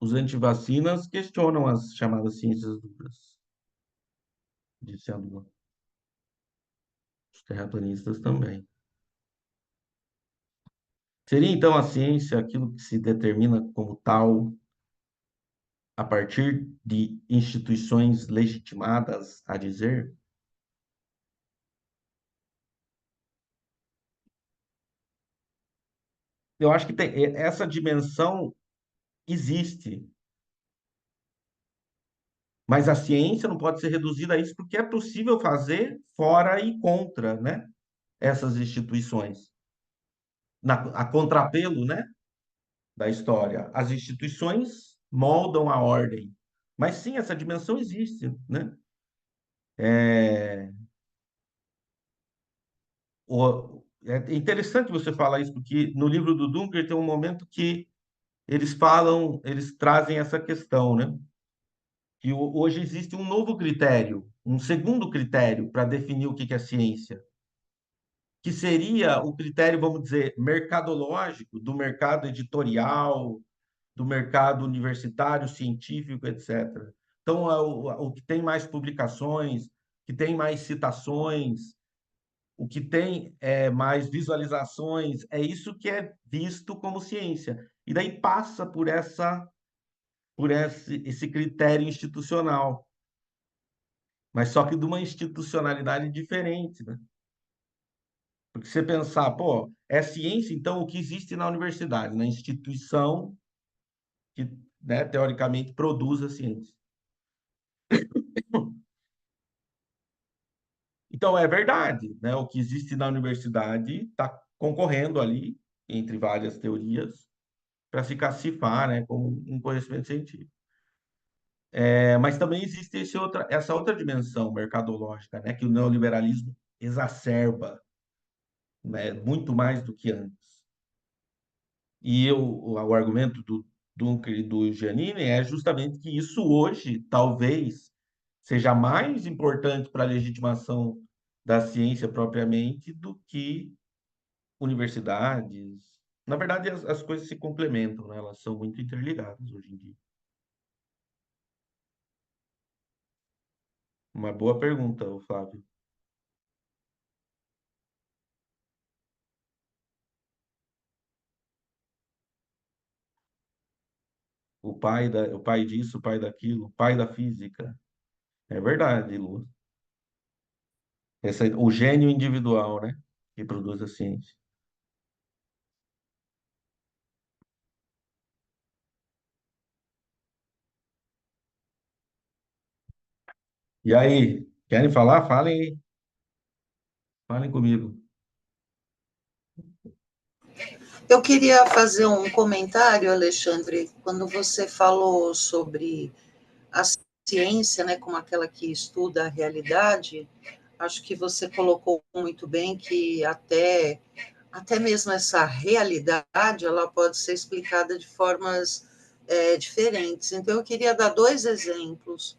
Os antivacinas questionam as chamadas ciências duras, disse a Lua. Os terraplanistas também. Seria então a ciência aquilo que se determina como tal a partir de instituições legitimadas a dizer? Eu acho que essa dimensão existe, mas a ciência não pode ser reduzida a isso porque é possível fazer fora e contra, né, essas instituições. A contrapelo, né, da história. As instituições moldam a ordem, mas sim, essa dimensão existe, né? É, é interessante você falar isso, porque no livro do Dunker tem um momento que eles trazem essa questão, né? Que hoje existe um novo critério, um segundo critério para definir o que é ciência, que seria o critério, vamos dizer, mercadológico, do mercado editorial, do mercado universitário, científico, etc. Então, o que tem mais publicações, que tem mais citações, o que tem mais visualizações, é isso que é visto como ciência. E daí passa por esse critério institucional, mas só que de uma institucionalidade diferente, né? Porque você pensar, pô, é ciência, então, o que existe na universidade, na instituição que, né, teoricamente, produz a ciência. Então, é verdade, né? O que existe na universidade está concorrendo ali, entre várias teorias, para se classificar, né, como um conhecimento científico. Mas também existe essa outra dimensão mercadológica, né, que o neoliberalismo exacerba, né, muito mais do que antes. E o argumento do Dunker e do Giannini é justamente que isso hoje talvez seja mais importante para a legitimação da ciência propriamente do que universidades. Na verdade, as coisas se complementam, né? Elas são muito interligadas hoje em dia. Uma boa pergunta, Flávio. O pai disso, o pai daquilo, o pai da física. É verdade, Lu. O gênio individual, né? Que produz a ciência. E aí, querem falar? Falem aí. Falem comigo. Eu queria fazer um comentário, Alexandre, quando você falou sobre a ciência, né, como aquela que estuda a realidade, acho que você colocou muito bem que até até mesmo essa realidade, ela pode ser explicada de formas diferentes. Então, eu queria dar 2 exemplos.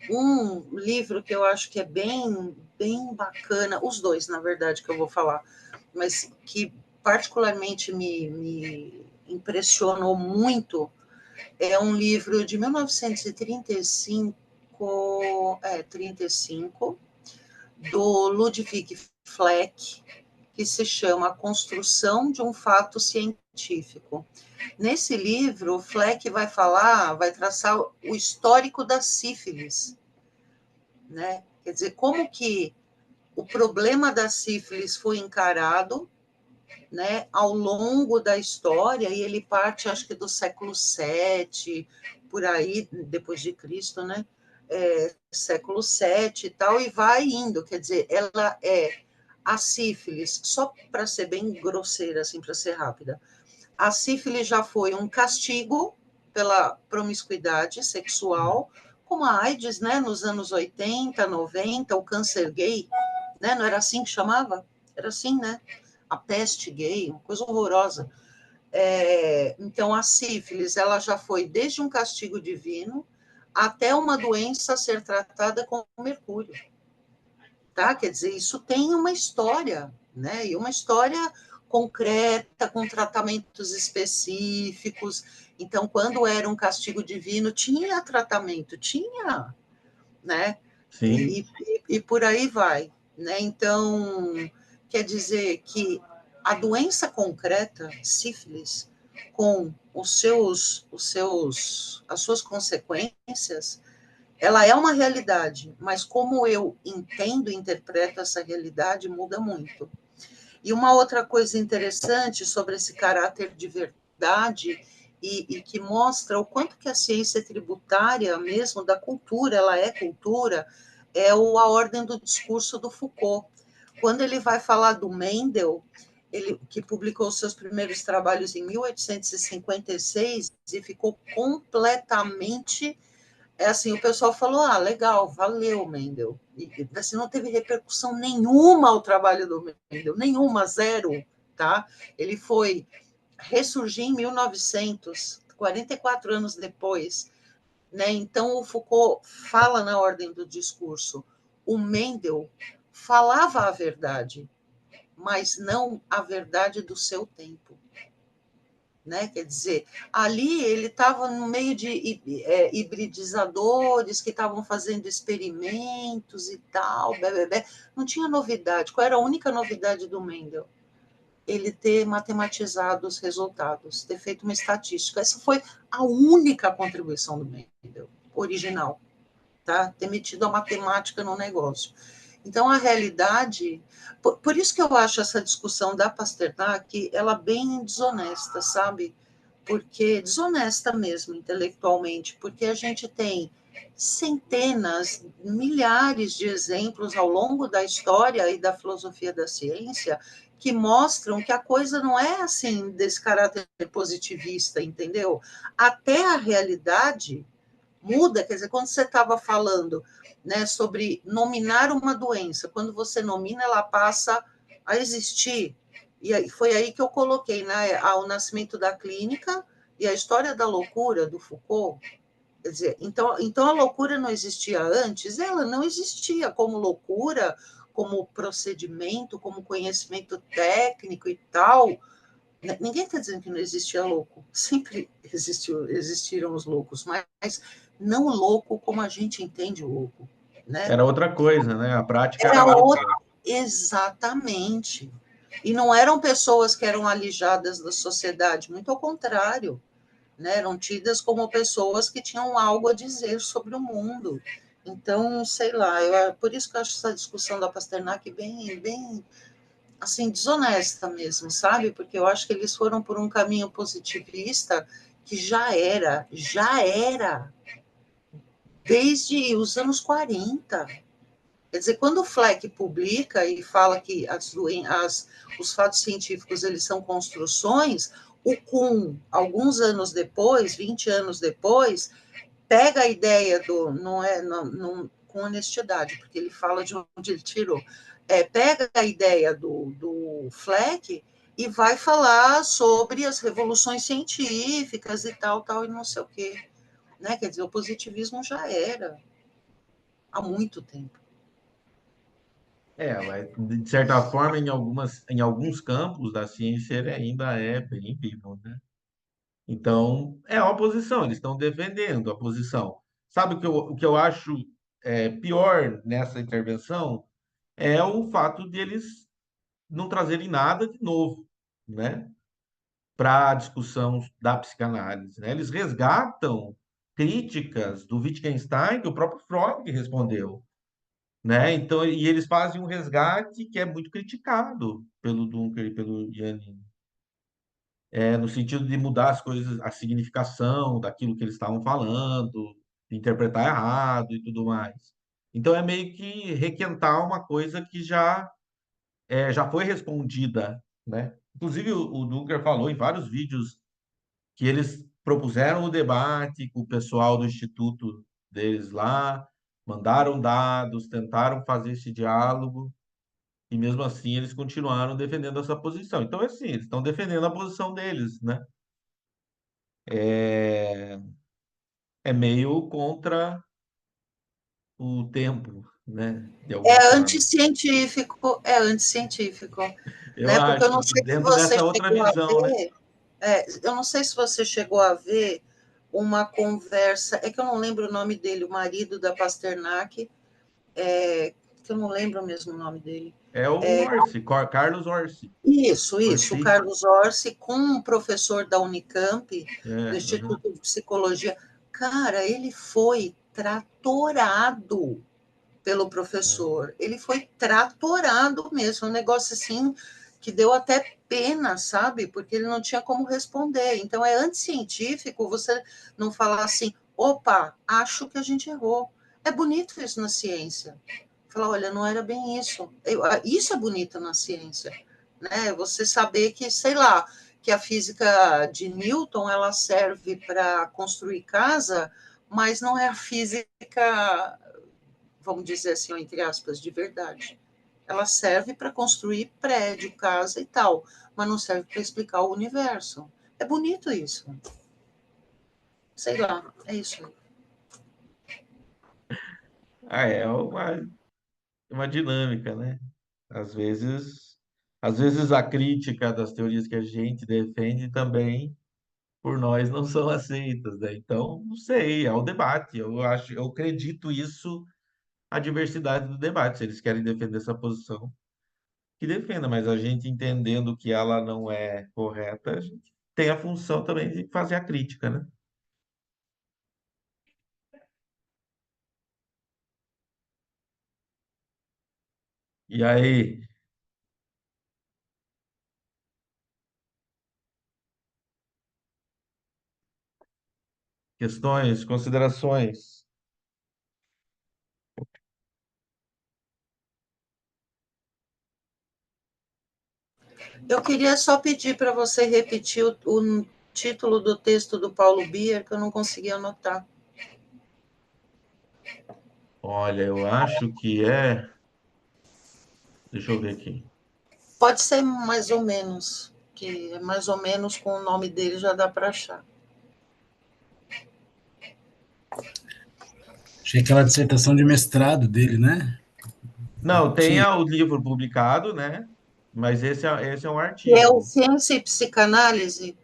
Um livro que eu acho que é bem, bem bacana, os dois, na verdade, que eu vou falar, mas que particularmente me impressionou muito, é um livro de 1935, 35, do Ludwig Fleck, que se chama A Construção de um Fato Científico. Nesse livro, o Fleck vai traçar o histórico da sífilis, né? Quer dizer, como que o problema da sífilis foi encarado, né, ao longo da história, e ele parte, acho que do século VII, por aí, depois de Cristo, né? Século VII e tal, e vai indo, quer dizer, ela é a sífilis, só para ser bem grosseira, assim, para ser rápida, a sífilis já foi um castigo pela promiscuidade sexual, como a AIDS, né, nos anos 80, 90, o câncer gay, né, não era assim que chamava? Era assim, né? A peste gay, uma coisa horrorosa. Então, a sífilis, ela já foi desde um castigo divino até uma doença a ser tratada com mercúrio, tá? Quer dizer, isso tem uma história, né? E uma história concreta, com tratamentos específicos. Então, quando era um castigo divino, tinha tratamento, tinha, né? Sim, E por aí vai, né? Então, quer dizer que a doença concreta, sífilis, com as suas consequências, ela é uma realidade, mas como eu entendo e interpreto essa realidade muda muito. E uma outra coisa interessante sobre esse caráter de verdade e que mostra o quanto que a ciência tributária mesmo da cultura, ela é cultura, é a ordem do discurso do Foucault. Quando ele vai falar do Mendel, ele que publicou seus primeiros trabalhos em 1856 e ficou completamente assim, o pessoal falou, legal, valeu, Mendel. E assim, não teve repercussão nenhuma ao trabalho do Mendel, nenhuma, zero, tá? Ele foi ressurgir em 1900, 44 anos depois, né? Então, o Foucault fala na ordem do discurso. O Mendel falava a verdade, mas não a verdade do seu tempo. Né? Quer dizer, ali ele estava no meio de hibridizadores que estavam fazendo experimentos e tal, não tinha novidade. Qual era a única novidade do Mendel? Ele ter matematizado os resultados, ter feito uma estatística. Essa foi a única contribuição do Mendel, original, tá? Ter metido a matemática no negócio. Então, a realidade... Por isso que eu acho essa discussão da Pasternak, ela bem desonesta, sabe? Porque desonesta mesmo, intelectualmente, porque a gente tem centenas, milhares de exemplos ao longo da história e da filosofia da ciência que mostram que a coisa não é assim, desse caráter positivista, entendeu? Até a realidade muda, quer dizer, quando você estava falando, né, sobre nominar uma doença, quando você nomina, ela passa a existir. E aí, foi aí que eu coloquei, né, o nascimento da clínica e a história da loucura do Foucault. Quer dizer, então a loucura não existia antes? Ela não existia como loucura, como procedimento, como conhecimento técnico e tal. Ninguém está dizendo que não existia louco, sempre existiram os loucos, mas não o louco como a gente entende o louco, né? era outra coisa, né? A prática era Era outra. outra, exatamente. E não eram pessoas que eram alijadas da sociedade, muito ao contrário, né? Eram tidas como pessoas que tinham algo a dizer sobre o mundo. Então, sei lá, por isso que eu acho essa discussão da Pasternak bem, bem assim, desonesta mesmo, sabe? Porque eu acho que eles foram por um caminho positivista que já era desde os anos 40. Quer dizer, quando o Fleck publica e fala que os fatos científicos eles são construções, o Kuhn, alguns anos depois, 20 anos depois, pega a ideia do, com honestidade, porque ele fala de onde ele tirou, pega a ideia do Fleck e vai falar sobre as revoluções científicas e tal, e não sei o quê. Né? Quer dizer, o positivismo já era há muito tempo. Mas de certa forma, em alguns campos da ciência, ele ainda é bem vivo, né? Então, é a oposição, eles estão defendendo a posição. Sabe o que eu acho pior nessa intervenção? É o fato de eles não trazerem nada de novo, né? Para a discussão da psicanálise, né? Eles resgatam críticas do Wittgenstein, que o próprio Freud respondeu, né? Então, e eles fazem um resgate que é muito criticado pelo Dunker e pelo Janin, no sentido de mudar as coisas, a significação daquilo que eles estavam falando, de interpretar errado e tudo mais. Então, é meio que requentar uma coisa que já foi respondida, né? Inclusive, o Dunker falou em vários vídeos que eles propuseram o debate com o pessoal do instituto deles lá, mandaram dados, tentaram fazer esse diálogo, e mesmo assim eles continuaram defendendo essa posição. Então, é assim, eles estão defendendo a posição deles, né? É, é meio contra o tempo, né? De alguma forma. É anticientífico, Eu né? Porque eu não acho que sei se dentro você dessa outra chegou a visão, né? ver, eu não sei se você chegou a ver uma conversa, é que eu não lembro o nome dele, o marido da Pasternak, que eu não lembro mesmo o nome dele. É o Orsi, Carlos Orsi. Isso, o Orsi. Carlos Orsi, com um professor da Unicamp, do Uhum. Instituto de Psicologia. Cara, ele foi tratorado pelo professor. Ele foi tratorado mesmo, um negócio assim que deu até pena, sabe? Porque ele não tinha como responder. Então é anticientífico você não falar assim, opa, acho que a gente errou. É bonito isso na ciência. Falar, olha, não era bem isso. Isso é bonito na ciência, né? Você saber que, sei lá, que a física de Newton ela serve para construir casa, mas não é a física, vamos dizer assim, entre aspas, de verdade. Ela serve para construir prédio, casa e tal, mas não serve para explicar o universo. É bonito isso. Sei lá, é isso. É uma dinâmica, né? Às vezes, às vezes a crítica das teorias que a gente defende também por nós não são aceitas, né? Então, não sei, é o debate. Eu acredito isso a diversidade do debate. Se eles querem defender essa posição, que defenda, mas a gente entendendo que ela não é correta, a gente tem a função também de fazer a crítica, né? E aí, questões, considerações. Eu queria só pedir para você repetir o título do texto do Paulo Bier, que eu não consegui anotar. Olha, eu acho que é. Deixa eu ver aqui. Pode ser mais ou menos, que é mais ou menos com o nome dele já dá para achar. Achei aquela dissertação de mestrado dele, né? Não, tem Tinha. o livro publicado, né? Mas esse é um Que é o artigo. Ciência e Psicanálise,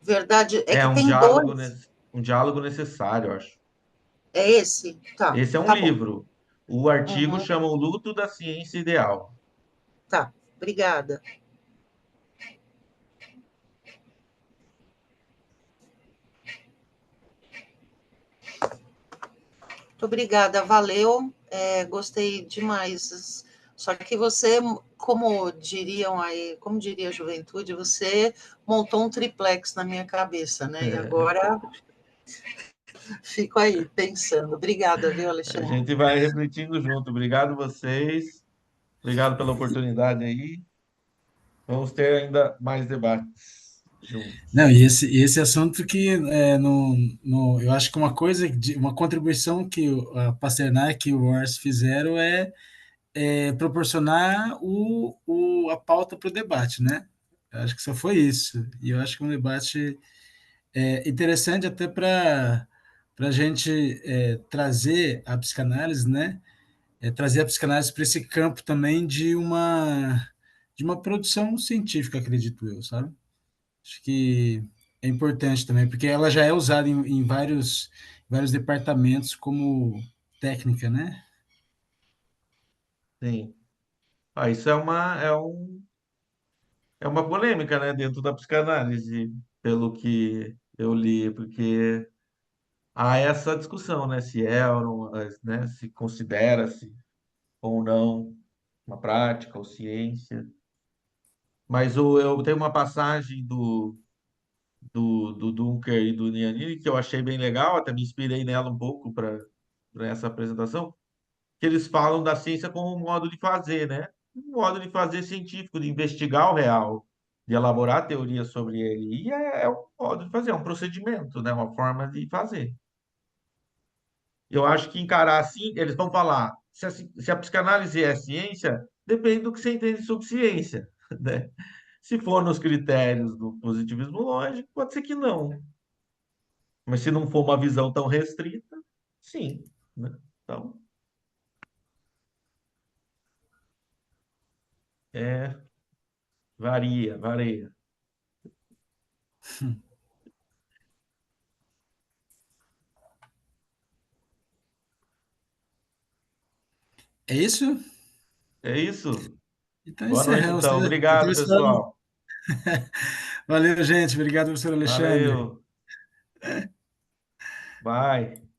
verdade, é É que um tem diálogo, dois. um diálogo necessário, eu acho. É esse? Tá, Esse é um tá bom. livro. O artigo Uhum, chama O Luto da Ciência Ideal. tá, obrigada. Muito obrigada, valeu. Gostei demais. Só que você, como diriam aí, como diria a juventude, você montou um triplex na minha cabeça, né? E agora fico aí pensando. Obrigada, viu, A Alexandre? gente vai refletindo junto. Obrigado vocês. Obrigado pela oportunidade aí. Vamos ter ainda mais debates Não, juntos. e esse assunto que eu acho que uma contribuição que a Pasternak e o Ors fizeram é proporcionar a pauta para o debate, né? Eu acho que só foi isso. E eu acho que é um debate interessante até para a gente trazer a psicanálise, né? Trazer a psicanálise para esse campo também de uma produção científica, acredito eu, sabe? Acho que é importante também, porque ela já é usada em vários departamentos como técnica, né? Sim. Ah, isso é uma polêmica, né, dentro da psicanálise, pelo que eu li, porque há essa discussão, né, se é ou não, né, se considera-se ou não uma prática ou ciência. Mas eu tenho uma passagem do Dunker e do Nianini que eu achei bem legal, até me inspirei nela um pouco para essa apresentação, que eles falam da ciência como um modo de fazer, né? Um modo de fazer científico, de investigar o real, de elaborar teorias sobre ele. E é um modo de fazer, é um procedimento, né? Uma forma de fazer. Eu acho que encarar assim, eles vão falar, se a psicanálise é ciência, depende do que você entende sobre ciência, né? Se for nos critérios do positivismo lógico, pode ser que não. Mas se não for uma visão tão restrita, sim, né? Então, é, varia. É isso? É isso. Então Boa noite, encerramos, então. né? Eu estava Obrigado, esperando. pessoal. Valeu, gente. Obrigado, professor Alexandre. Valeu. Bye.